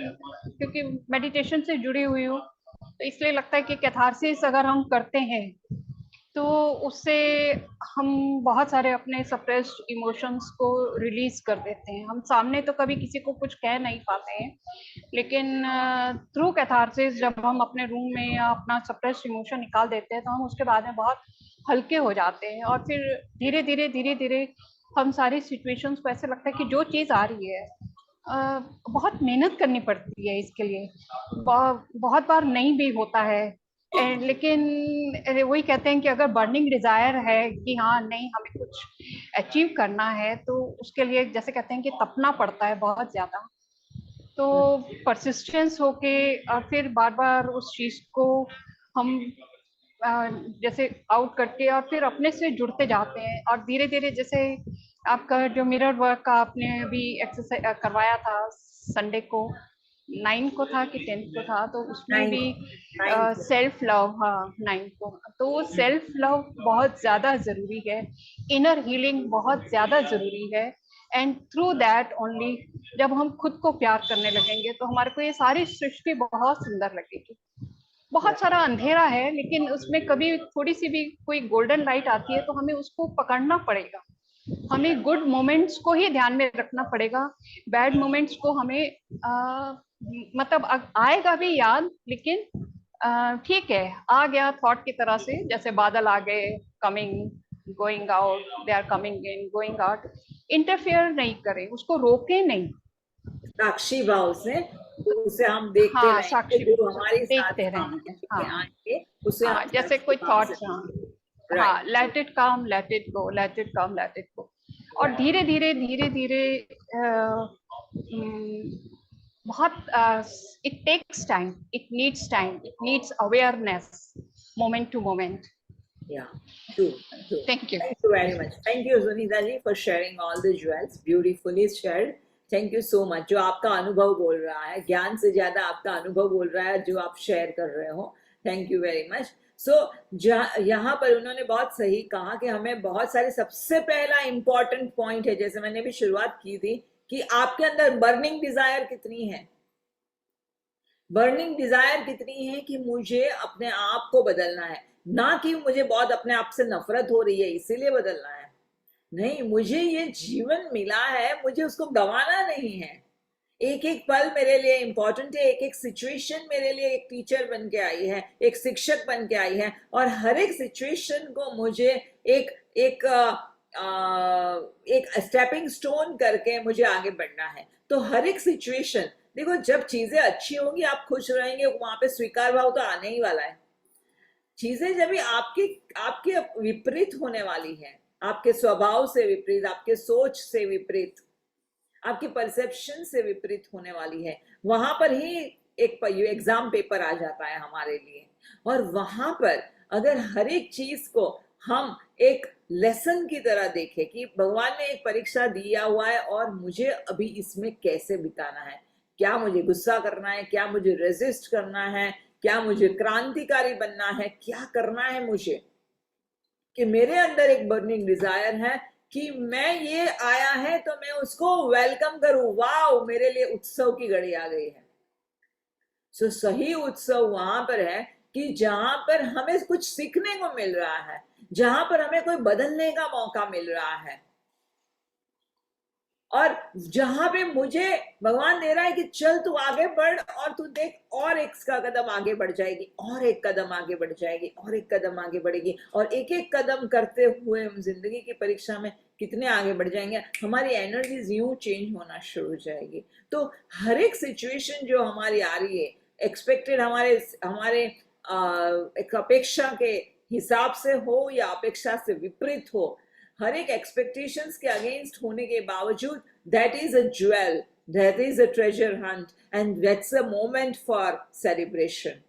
क्योंकि मेडिटेशन से जुड़ी हुई हूँ तो इसलिए लगता है कि कैथारसिस अगर हम करते हैं तो उससे हम बहुत सारे अपने सप्रेस्ड इमोशंस को रिलीज कर देते हैं। हम सामने तो कभी किसी को कुछ कह नहीं पाते हैं, लेकिन थ्रू कैथारसिस जब हम अपने रूम में या अपना सप्रेस्ड इमोशन निकाल देते हैं तो हम उसके बाद में बहुत हल्के हो जाते हैं। और फिर धीरे धीरे हम सारी सिचुएशंस को ऐसे लगता है कि जो चीज़ आ रही है बहुत मेहनत करनी पड़ती है इसके लिए, बहुत बार नहीं भी होता है। लेकिन वही कहते हैं कि अगर बर्निंग डिजायर है कि हाँ नहीं हमें कुछ अचीव करना है तो उसके लिए जैसे कहते हैं कि तपना पड़ता है बहुत ज्यादा। तो परसिस्टेंस होके और फिर बार बार उस चीज को हम जैसे आउट करके और फिर अपने से जुड़ते जाते हैं। और धीरे धीरे जैसे आपका जो मिरर वर्क का आपने अभी एक्सरसाइज करवाया था संडे को, 9 को था कि 10 को था, तो उसमें भी सेल्फ लव, हाँ 9 को, तो वो सेल्फ लव बहुत ज्यादा जरूरी है, इनर हीलिंग बहुत ज्यादा जरूरी है। एंड थ्रू दैट ओनली जब हम खुद को प्यार करने लगेंगे तो हमारे को ये सारी सृष्टि बहुत सुंदर लगेगी। बहुत सारा अंधेरा है लेकिन उसमें कभी थोड़ी सी भी कोई गोल्डन लाइट आती है तो हमें उसको पकड़ना पड़ेगा। हमें गुड मोमेंट्स को ही ध्यान में रखना पड़ेगा, बैड मोमेंट्स को हमें मतलब आएगा भी याद, लेकिन ठीक है आ गया थॉट की तरह से, जैसे बादल आ गए, coming going out, they are coming in going out, interfere नहीं करें, उसको रोके नहीं, साक्षी भाव से उसे हम देखते हाँ रहेंगे, साक्षी जो हमारे साथ देखते काम रहें, करके हाँ आएंगे उसे हाँ हम जैसे साक्षी कोई भाव से थॉट्स, हाँ देखेंगे। हाँ right, let it come, let it go, let it come, let it go. और धीरे धीरे बहुत it takes time, it needs awareness moment to moment. yeah, true, true. Thank you. Thank you very much. Thank you, Sunita ji, for sharing all the jewels. Beautifully shared. Thank you so much. जो आपका अनुभव बोल रहा है, ज्ञान से ज्यादा आपका अनुभव बोल रहा है जो आप शेयर कर रहे हो। Thank you very much. So यहाँ पर उन्होंने बहुत सही कहा कि हमें बहुत सारे, सबसे पहला इम्पोर्टेंट पॉइंट है, जैसे मैंने भी शुरुआत की थी, कि आपके अंदर बर्निंग डिजायर कितनी है। बर्निंग डिजायर कितनी है कि मुझे अपने आप को बदलना है, ना कि मुझे बहुत अपने आप से नफरत हो रही है इसीलिए बदलना है। नहीं, मुझे ये जीवन मिला है, मुझे उसको गंवाना नहीं है। एक एक पल मेरे लिए इंपॉर्टेंट है, एक एक सिचुएशन मेरे लिए एक टीचर बन के आई है, एक शिक्षक बन के आई है, और हर एक सिचुएशन को मुझे एक एक एक स्टेपिंग स्टोन करके मुझे आगे बढ़ना है। तो हर एक सिचुएशन, देखो जब चीजें अच्छी होंगी आप खुश रहेंगे, वहां पे स्वीकार भाव तो आने ही वाला है। चीजें जब भी आपके विपरीत होने वाली है, आपके स्वभाव से विपरीत, आपके सोच से विपरीत, आपकी परसेप्शन से विपरीत होने वाली है, वहां पर ही एक एग्जाम पेपर आ जाता है हमारे लिए। और वहां पर अगर हर एक चीज को हम एक लेसन की तरह देखें कि भगवान ने एक परीक्षा दिया हुआ है और मुझे अभी इसमें कैसे बिताना है, क्या मुझे गुस्सा करना है, क्या मुझे रेजिस्ट करना है, क्या मुझे क्रांतिकारी बनना है, क्या करना है मुझे, कि मेरे अंदर एक बर्निंग डिजायर है कि मैं ये आया है तो मैं उसको वेलकम करूं। वाओ, मेरे लिए उत्सव की घड़ी आ गई है। सो सही उत्सव वहां पर है कि जहां पर हमें कुछ सीखने को मिल रहा है, जहां पर हमें कोई बदलने का मौका मिल रहा है, और जहां पे मुझे भगवान दे रहा है कि चल तू आगे बढ़, और तू देख और एक का कदम आगे बढ़ जाएगी, और एक कदम आगे बढ़ जाएगी, और एक कदम आगे बढ़ेगी, और एक एक कदम करते हुए हम जिंदगी की परीक्षा में कितने आगे बढ़ जाएंगे, हमारी एनर्जीज यूं चेंज होना शुरू हो जाएगी। तो हर एक सिचुएशन जो हमारी आ रही है, एक्सपेक्टेड हमारे एक अपेक्षा के हिसाब से हो या अपेक्षा से विपरीत हो, हर एक एक्सपेक्टेशंस के अगेंस्ट होने के बावजूद that is a jewel, that is a treasure Hunt and that's a moment for celebration.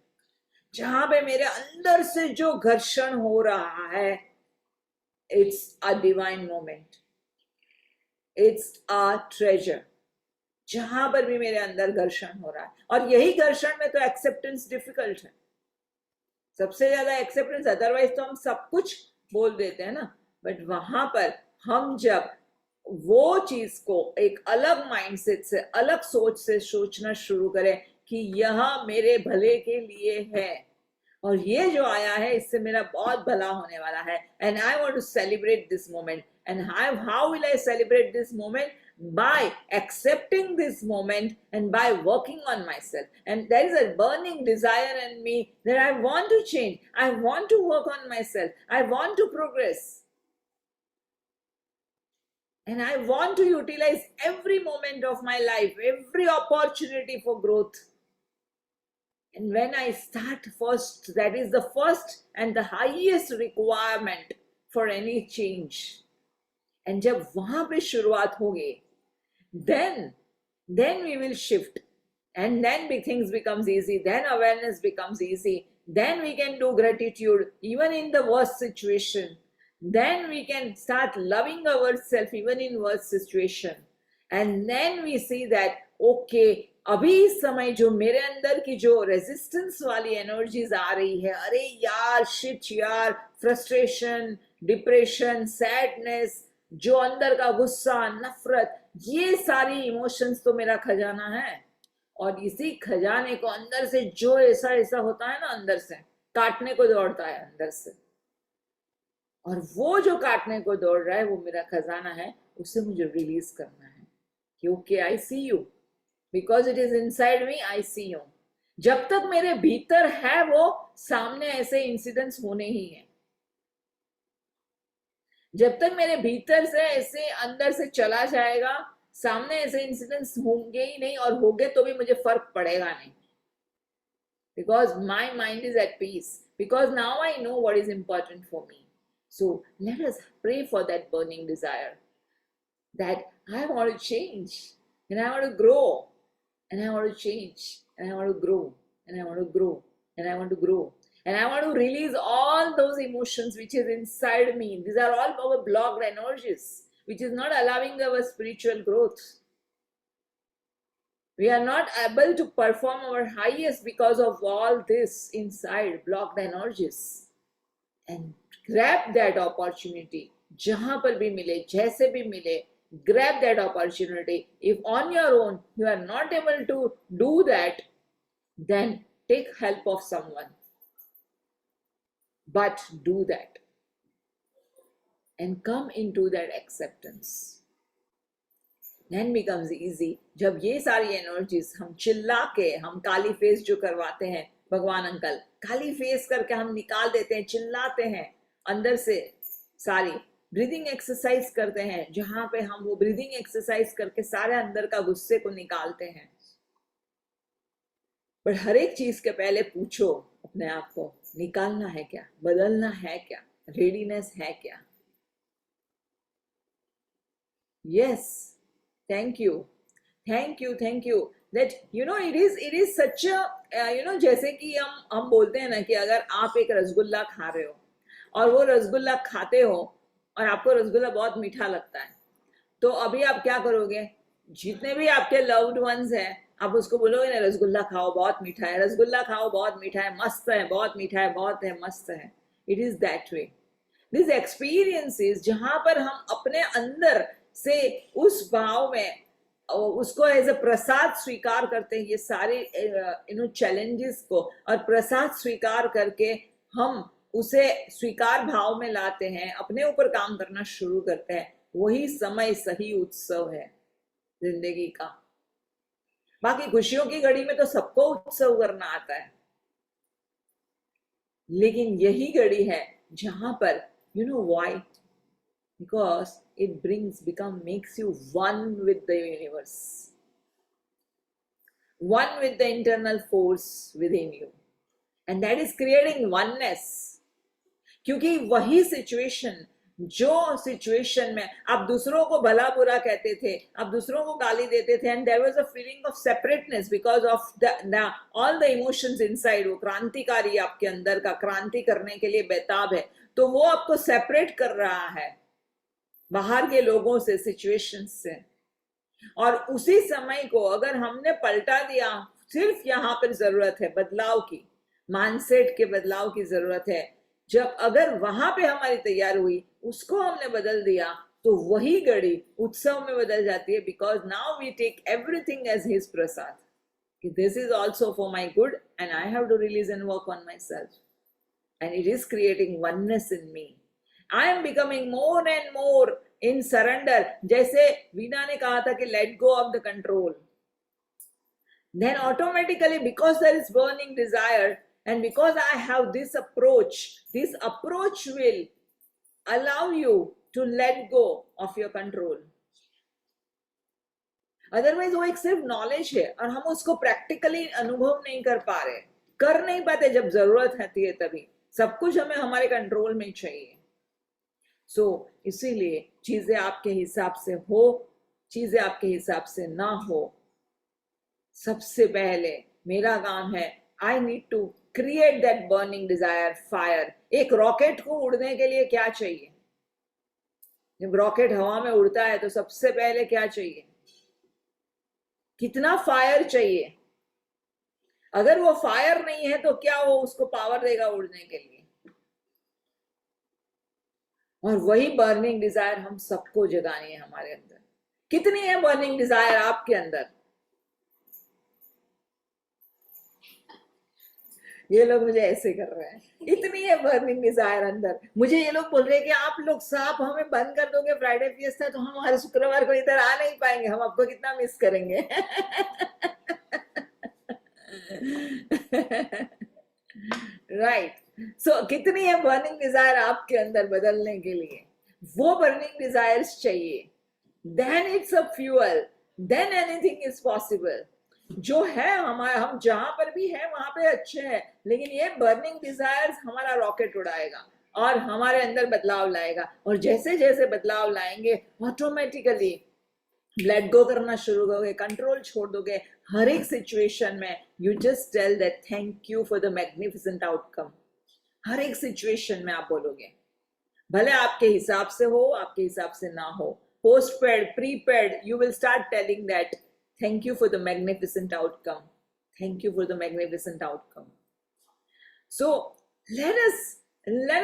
जहां पे मेरे अंदर से जो घर्षण हो रहा है, it's a divine moment, it's a treasure. जहां पर भी मेरे अंदर घर्षण हो रहा है, और यही घर्षण में तो एक्सेप्टेंस डिफिकल्ट है, सबसे ज्यादा एक्सेप्टेंस. अदरवाइज तो हम सब कुछ बोल देते हैं ना, बट वहां पर हम जब वो चीज को एक अलग माइंडसेट से, अलग सोच से सोचना शुरू करें कि यह मेरे भले के लिए है, और ये जो आया है इससे मेरा बहुत भला होने वाला है, and I want to celebrate this moment. And how will I celebrate this moment? By accepting this moment and by working on myself. And there is a burning desire in me that I want to change, I want to work on myself, I want to progress, and I want to utilize every moment of my life, every opportunity for growth. And when I start first, that is the first and the highest requirement for any change. And जब वहां पे शुरुआत होगी, then we will shift, and then big things becomes easy, then awareness becomes easy, then we can do gratitude even in the worst situation, then we can start loving ourselves even in worst situation, and then we see that okay, अभी इस समय जो मेरे अंदर की जो resistance वाली energies आ रही है, अरे यार, शिट यार, फ्रस्ट्रेशन, डिप्रेशन, सैडनेस, जो अंदर का गुस्सा, नफरत, ये सारी इमोशंस तो मेरा खजाना है. और इसी खजाने को अंदर से जो ऐसा ऐसा होता है ना, अंदर से काटने को दौड़ता है अंदर से, और वो जो काटने को दौड़ रहा है वो मेरा खजाना है, उसे मुझे रिलीज करना है. क्योंकि I see you, because it is inside me, I see you. जब तक मेरे भीतर है वो, सामने ऐसे इंसिडेंट्स होने ही हैं. जब तक मेरे भीतर से ऐसे अंदर से चला जाएगा, सामने ऐसे इंसिडेंट्स होंगे ही नहीं, और होंगे तो भी मुझे फर्क पड़ेगा नहीं. Because my mind is at peace, because now I know what is important for me. So let us pray for that burning desire, that I want to change, and I want to grow, and I want to change, and I want to grow, and I want to grow, and I want to grow. And I want to release all those emotions which is inside me. These are all our blocked energies, which is not allowing our spiritual growth. We are not able to perform our highest because of all this inside blocked energies. And grab that opportunity. Jahan par bhi mile, jaise bhi mile, grab that opportunity. If on your own you are not able to do that, then take help of someone. But do that and come into that acceptance. Then becomes easy. जब ये सारी energies हम चिल्ला के, हम काली face जो करवाते हैं, भगवान अंकल काली फेस करके हम निकाल देते हैं, चिल्लाते हैं अंदर से, सारी ब्रीदिंग एक्सरसाइज करते हैं, जहां पे हम वो ब्रीदिंग एक्सरसाइज करके सारे अंदर का गुस्से को निकालते हैं. पर हर एक चीज के पहले पूछो अपने आप को, निकालना है क्या, बदलना है क्या, रेडीनेस है क्या? Yes, thank you, thank you, thank you. That it is such a जैसे कि हम बोलते हैं ना कि अगर आप एक रसगुल्ला खा रहे हो और वो रसगुल्ला खाते हो और आपको रसगुल्ला बहुत मीठा लगता है, तो अभी आप क्या करोगे? जितने भी आपके लव्ड वंस हैं, आप उसको बोलोगे ना, रसगुल्ला खाओ, बहुत मीठा है, रसगुल्ला खाओ, बहुत मीठा है, मस्त है, बहुत मीठा है, बहुत है, मस्त है. It is that way. This experiences जहां पर हम अपने अंदर से उस भाव में उसको एज अ प्रसाद स्वीकार करते हैं, ये सारे चैलेंजेस को, और प्रसाद स्वीकार करके हम उसे स्वीकार भाव में लाते हैं, अपने ऊपर काम करना शुरू करते हैं. वही समय सही उत्सव है जिंदगी का. बाकी खुशियों की घड़ी में तो सबको उत्सव करना आता है, लेकिन यही घड़ी है जहां पर why? Because it makes you one with the universe, one with the internal force within you, and that is creating oneness. क्योंकि वही सिचुएशन जो सिचुएशन में आप दूसरों को भला बुरा कहते थे, आप दूसरों को गाली देते थे, and there was a feeling of separateness because of the all the emotions inside, वो क्रांतिकारी आपके अंदर का क्रांति करने के लिए बेताब है, तो वो आपको सेपरेट कर रहा है बाहर के लोगों से, सिचुएशंस से। और उसी समय को अगर हमने पलटा दिया, सिर्फ यहाँ पर जरूरत है बदलाव की, माइंडसेट के बदलाव की जरूरत है। जब अगर वहां पे हमारी तैयार हुई, उसको हमने बदल दिया, तो वही घड़ी उत्सव में बदल जाती है, because now we take everything as his prasad, कि this is also for my good and I have to release and work on myself, and it is creating oneness in me. I am becoming more and more in surrender, जैसे वीना ने कहा था कि let go of the control, then automatically, because there is burning desire and because I have this approach will allow you to let go of your control. Otherwise वो एक सिर्फ knowledge है और हम उसको प्रैक्टिकली अनुभव नहीं कर पा रहे, कर नहीं पाते। जब जरूरत होती है तभी सब कुछ हमें हमारे कंट्रोल में चाहिए। सो इसीलिए चीजें आपके हिसाब से हो, चीजें आपके हिसाब से ना हो, सबसे पहले मेरा काम है, I need to create that burning desire, fire. एक रॉकेट को उड़ने के लिए क्या चाहिए? जब रॉकेट हवा में उड़ता है तो सबसे पहले क्या चाहिए? कितना फायर चाहिए? अगर वो फायर नहीं है तो क्या वो उसको पावर देगा उड़ने के लिए? और वही बर्निंग डिजायर हम सबको जगानी है हमारे अंदर। कितनी है बर्निंग डिजायर आपके अंदर? ये लोग मुझे ऐसे कर रहे हैं, इतनी है बर्निंग डिजायर अंदर। मुझे ये लोग बोल रहे हैं कि आप लोग साहब हमें बंद कर दोगे फ्राइडे फिएस्टा, तो हम हर शुक्रवार को इधर आ नहीं पाएंगे, हम आपको कितना मिस करेंगे। राइट। सो कितनी है बर्निंग डिजायर आपके अंदर बदलने के लिए? वो बर्निंग डिजायर्स चाहिए, then it's a fuel, then anything is possible. जो है हमारे, हम जहां पर भी है वहां पे अच्छे हैं, लेकिन ये बर्निंग डिजायर्स हमारा रॉकेट उड़ाएगा और हमारे अंदर बदलाव लाएगा। और जैसे जैसे बदलाव लाएंगे, ऑटोमेटिकली लेट गो करना शुरू करोगे, कंट्रोल छोड़ दोगे हर एक सिचुएशन में। You just tell that thank you for the magnificent outcome. हर एक सिचुएशन में आप बोलोगे, भले आपके हिसाब से हो, आपके हिसाब से ना हो, postpaid, prepaid, you will start telling that thank you for the magnificent outcome. Thank you for the magnificent outcome. So let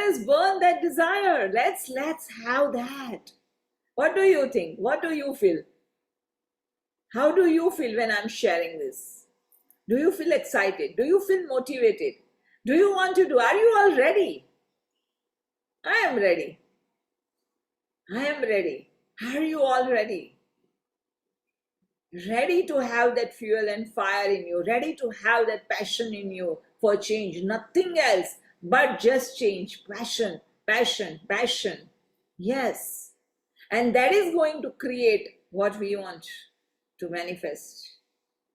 us burn that desire. Let's have that. What do you think? What do you feel? How do you feel when I'm sharing this? Do you feel excited? Do you feel motivated? Do you want to do? Are you all ready? I am ready. I am ready. Are you all ready? Ready to have that fuel and fire in you, ready to have that passion in you for change, nothing else but just change, passion, passion, passion. Yes. And that is going to create what we want to manifest.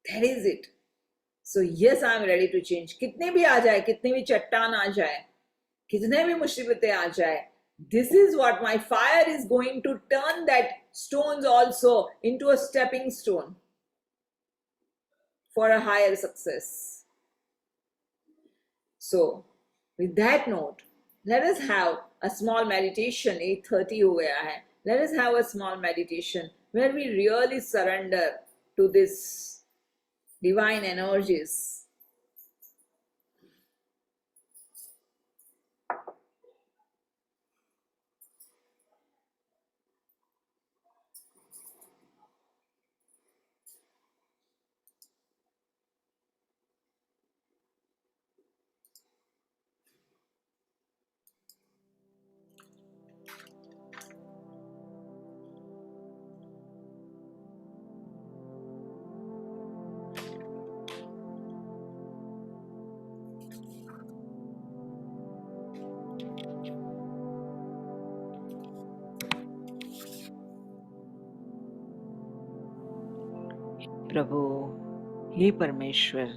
That is it. So yes, I am ready to change. कितने भी आ जाए, कितनी भी चट्टान आ जाए, कितने भी मुसीबतें आ जाए, this is what my fire is going to turn that stones also into a stepping stone for a higher success. So with that note, let us have a small meditation. 8:30 हो गया है. Let us have a small meditation where we really surrender to this divine energies. प्रभु, हे परमेश्वर,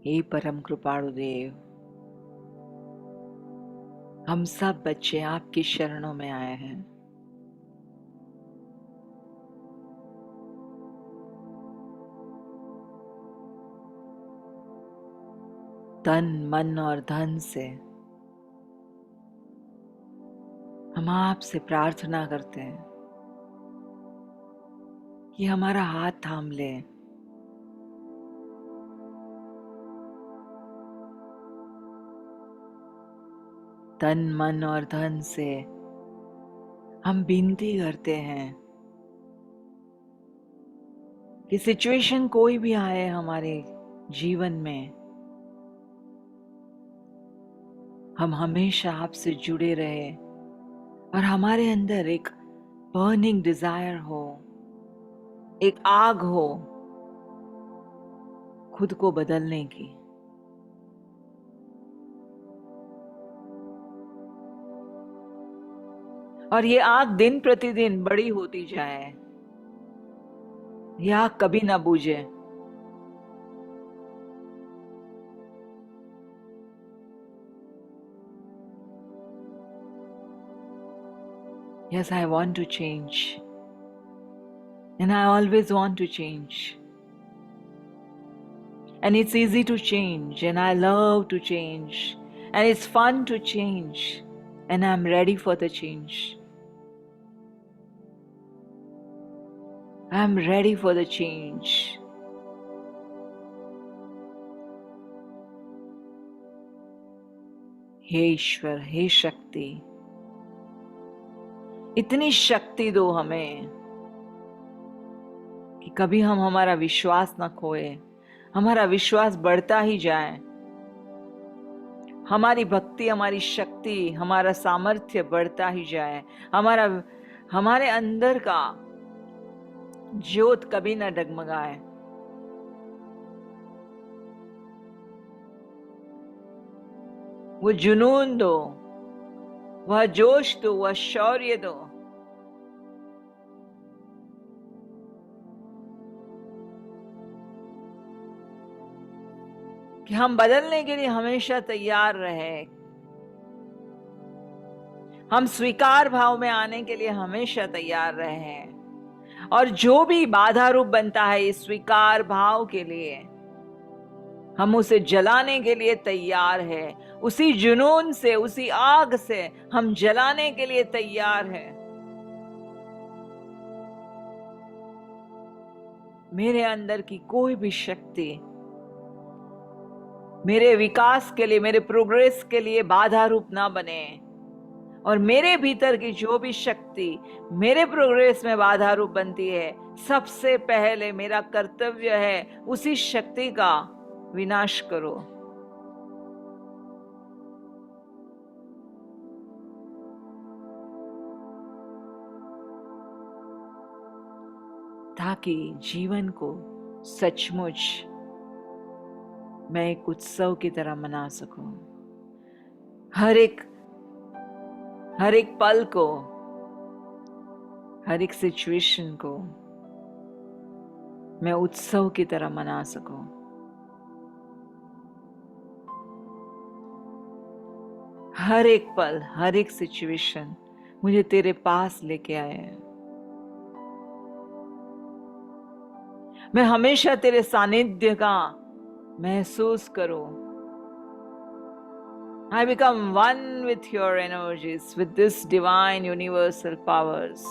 हे परम कृपाणु देव, हम सब बच्चे आपकी शरणों में आए हैं। तन मन और धन से हम आपसे प्रार्थना करते हैं कि हमारा हाथ थाम ले। तन मन और धन से हम विनती करते हैं कि सिचुएशन कोई भी आए हमारे जीवन में, हम हमेशा आपसे जुड़े रहे और हमारे अंदर एक बर्निंग डिजायर हो, एक आग हो खुद को बदलने की। और ये आग दिन प्रतिदिन बड़ी होती जाए, ये आग कभी ना बुझे। Yes, I want to change. And I always want to change. And it's easy to change, and I love to change. And it's fun to change. And I'm ready for the change. I'm ready for the change. हे ईश्वर, हे शक्ति, इतनी शक्ति दो हमें कि कभी हम हमारा विश्वास न खोए, हमारा विश्वास बढ़ता ही जाए, हमारी भक्ति, हमारी शक्ति, हमारा सामर्थ्य बढ़ता ही जाए, हमारे अंदर का ज्योत कभी न डगमगाए। वो जुनून दो, वह जोश दो, वह शौर्य दो कि हम बदलने के लिए हमेशा तैयार रहे, हम स्वीकार भाव में आने के लिए हमेशा तैयार रहे, और जो भी बाधा रूप बनता है इस स्वीकार भाव के लिए, हम उसे जलाने के लिए तैयार है। उसी जुनून से, उसी आग से हम जलाने के लिए तैयार है। मेरे अंदर की कोई भी शक्ति मेरे विकास के लिए, मेरे प्रोग्रेस के लिए बाधा रूप ना बने, और मेरे भीतर की जो भी शक्ति मेरे प्रोग्रेस में बाधा रूप बनती है, सबसे पहले मेरा कर्तव्य है उसी शक्ति का विनाश करो। ताकि जीवन को सचमुच मैं एक उत्सव की तरह मना सकूं, हर एक पल को, हर एक सिचुएशन को मैं उत्सव की तरह मना सकूं। हर एक पल, हर एक सिचुएशन मुझे तेरे पास लेके आए। मैं हमेशा तेरे सानिध्य का महसूस करूं। I become one with your energies, with this divine universal powers.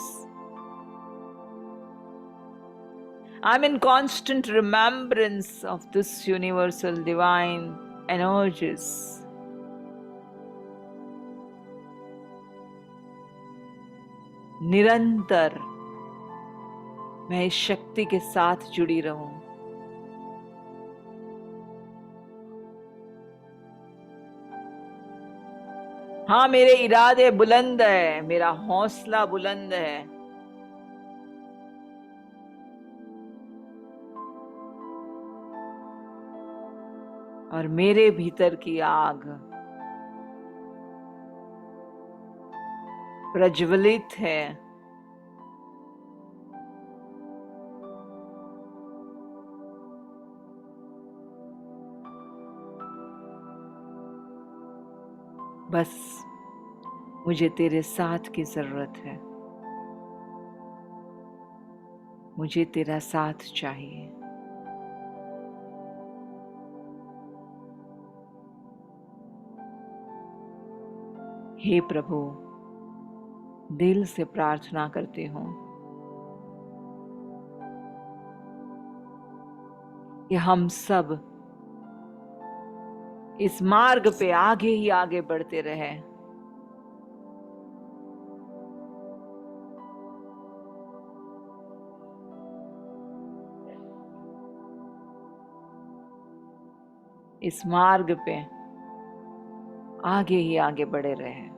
I'm in constant remembrance of this universal divine energies. निरंतर मैं इस शक्ति के साथ जुड़ी रहूं। हाँ, मेरे इरादे बुलंद है, मेरा हौसला बुलंद है। और मेरे भीतर की आग प्रज्वलित है। बस मुझे तेरे साथ की जरूरत है, मुझे तेरा साथ चाहिए। हे प्रभु, दिल से प्रार्थना करती हूँ कि हम सब इस मार्ग पे आगे ही आगे बढ़ते रहें। इस मार्ग पे आगे ही आगे बढ़े रहें।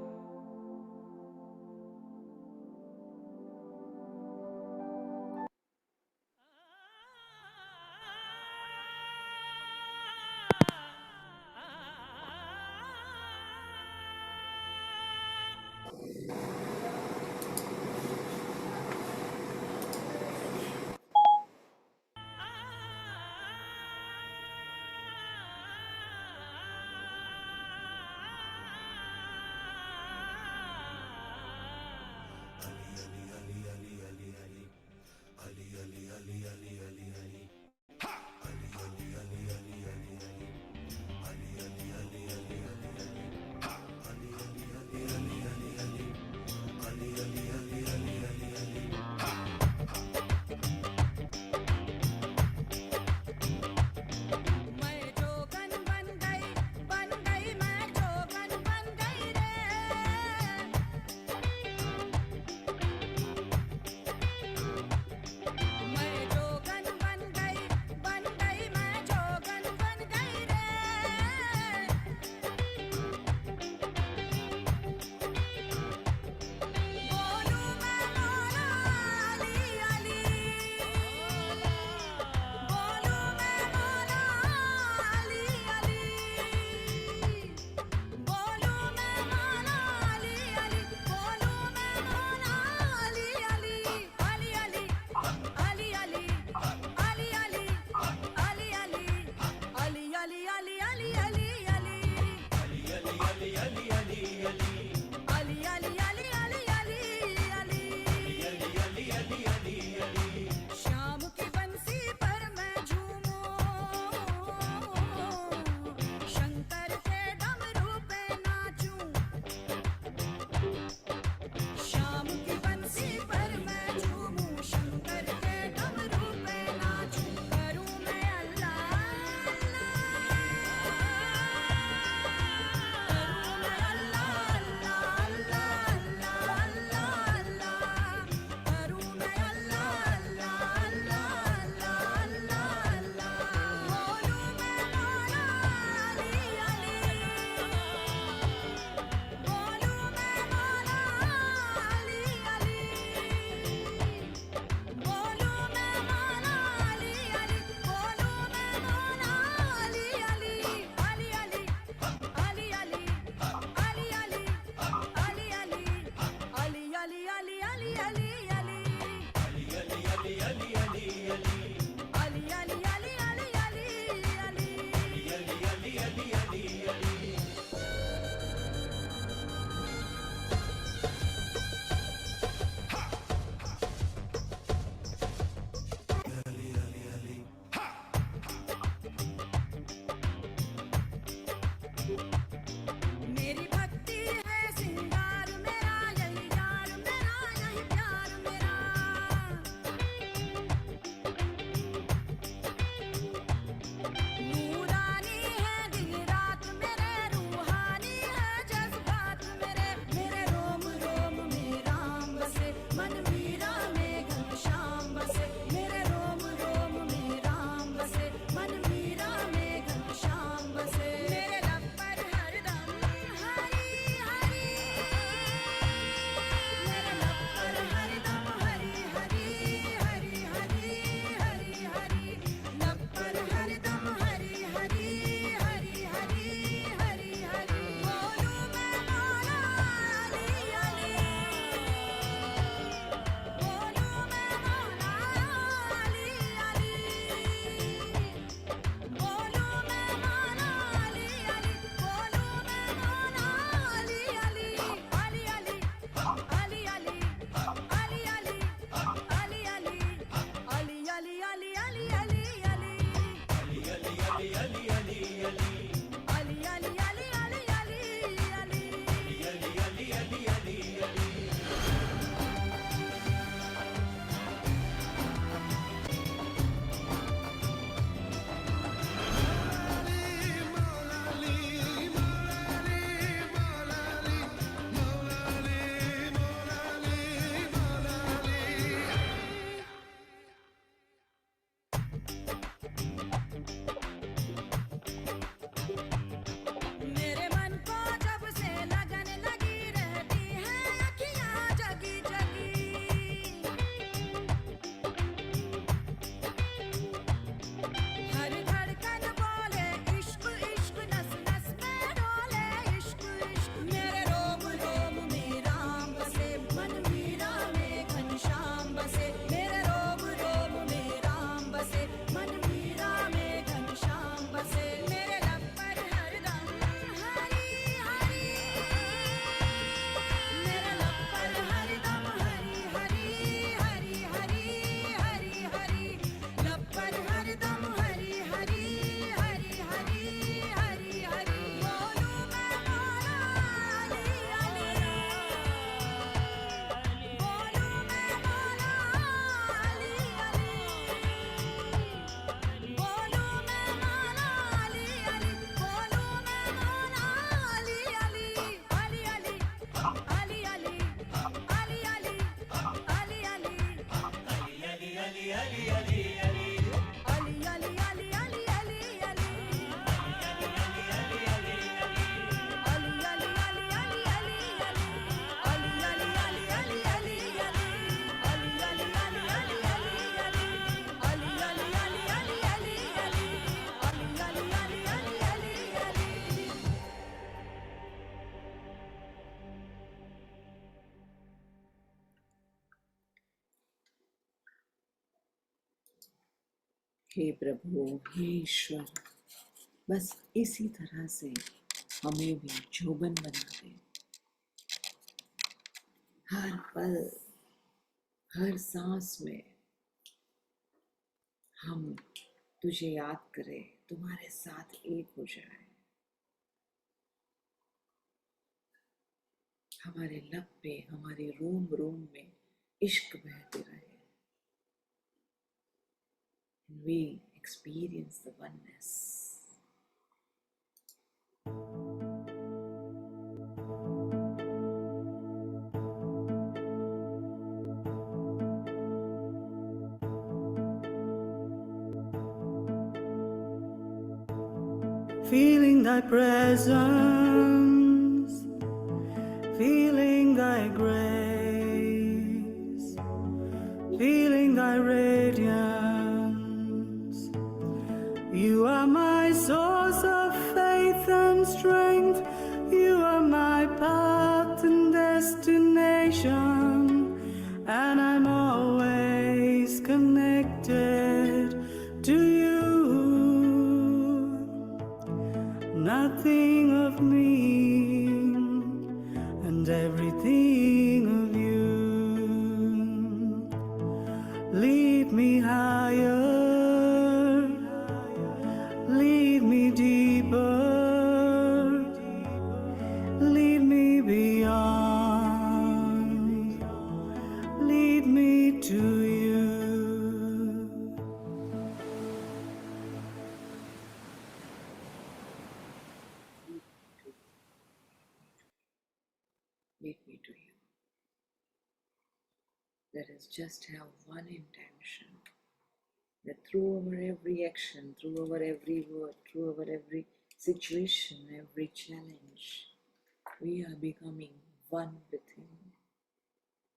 हे प्रभु, हे ईश्वर, बस इसी तरह से हमें भी जोबन बना दे। हर पल, हर सांस में हम तुझे याद करें, तुम्हारे साथ एक हो जाए। हमारे लब पे, हमारे रोम रोम में इश्क बहते रहे। We experience the oneness. Feeling thy presence, feeling thy grace, feeling thy radiance. You are my source of faith and strength. You are my path and destination, and I'm always connected to you. Nothing of me and everything of you. Lead me higher, lead me deeper, lead me beyond, lead me to you. Lead me to you. Let us just have one intention, that through our every action, through our every word, through our every situation, every challenge, we are becoming one with Him.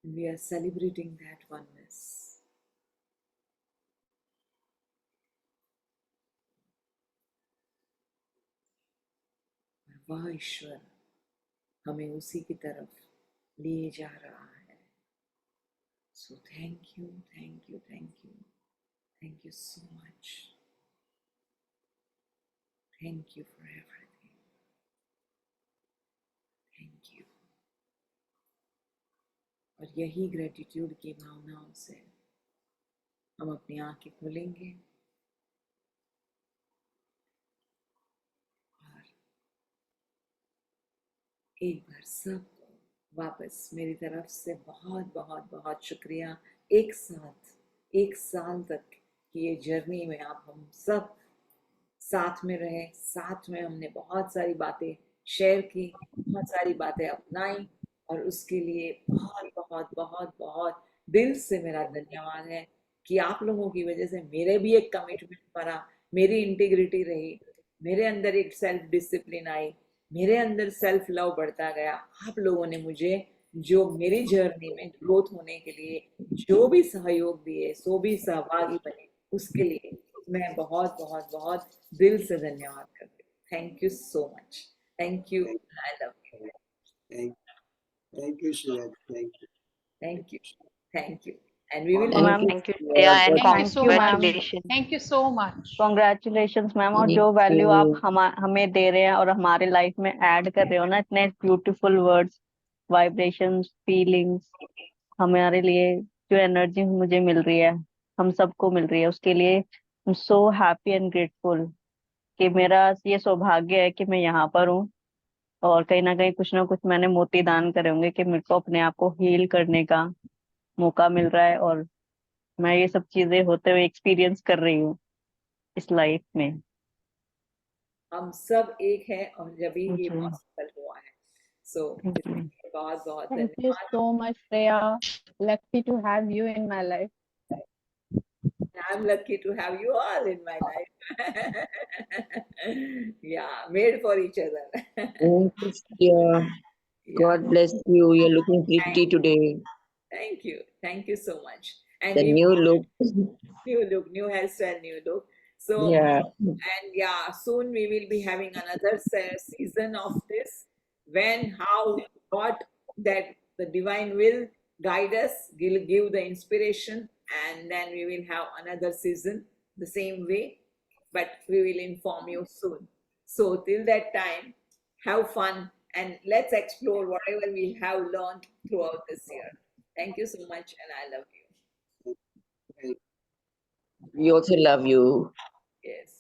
And we are celebrating that oneness. और वह ईश्वर हमें उसी की तरफ लिए जा रहा है। So thank you, thank you, thank you. Thank you so much. Thank you for everything. Thank you. और यही ग्रेटिट्यूड की भावनाओं से हम अपनी आंखें खोलेंगे और एक बार सबको वापस मेरी तरफ से बहुत बहुत बहुत शुक्रिया। एक साल तक की ये जर्नी में आप हम सब साथ में रहे, साथ में हमने बहुत सारी बातें शेयर की, बहुत सारी बातें अपनाई, और उसके लिए बहुत बहुत बहुत बहुत दिल से मेरा धन्यवाद है कि आप लोगों की वजह से मेरे भी एक कमिटमेंट बना, मेरी इंटीग्रिटी रही, मेरे अंदर एक सेल्फ डिसिप्लिन आई, मेरे अंदर सेल्फ लव बढ़ता गया। आप लोगों ने मुझे जो मेरी जर्नी में ग्रोथ होने के लिए जो भी सहयोग दिए, सो भी सहभागी बने, उसके लिए मैं बहुत बहुत बहुत दिल से धन्यवाद करती हूँ। Thank you so much. Thank you. I love you. Thank you, Shreya. Thank you. Thank you. Thank you. And we will Ma'am, Thank you, Shreya, and Thank you so much. congratulations. Thank you so much. Congratulations ma'am. और Thank जो value आप you. हमें दे रहे हैं और हमारे life में add कर रहे हो ना, इतने ब्यूटीफुल वर्ड्स, वाइब्रेशंस, फीलिंग्स, हमारे लिए जो एनर्जी मुझे मिल रही है, हम सबको मिल रही है, उसके लिए I am so happy and grateful कि मेरा ये सौभाग्य है कि मैं यहाँ पर हूँ, और कहीं ना कहीं कुछ ना कुछ मैंने मोती दान करे होंगे कि मेरे को अपने आप को हील करने का मौका मिल रहा है, और मैं ये सब चीजें होते हुए एक्सपीरियंस कर रही हूँ इस लाइफ में। हम सब एक हैं और जब ये जी। पॉसिबल हुआ है। सो Thank you. बहुत बहुत Thank you धन्यवाद। so much, Shreya. Lucky to have you in my life. I'm lucky to have you all in my life. Yeah, made for each other. Thank you, Shreya. God bless you. You're looking pretty today. Thank you. Thank you so much. And The we new look. new look, new hairstyle, new look. So Yeah. and yeah, soon we will be having another season of this. When, how, what, that the divine will guide us, will give the inspiration, and then we will have another season the same way, but we will inform you soon. So till that time, have fun and let's explore whatever we have learned throughout this year. Thank you so much, and I love you. We also love you. Yes.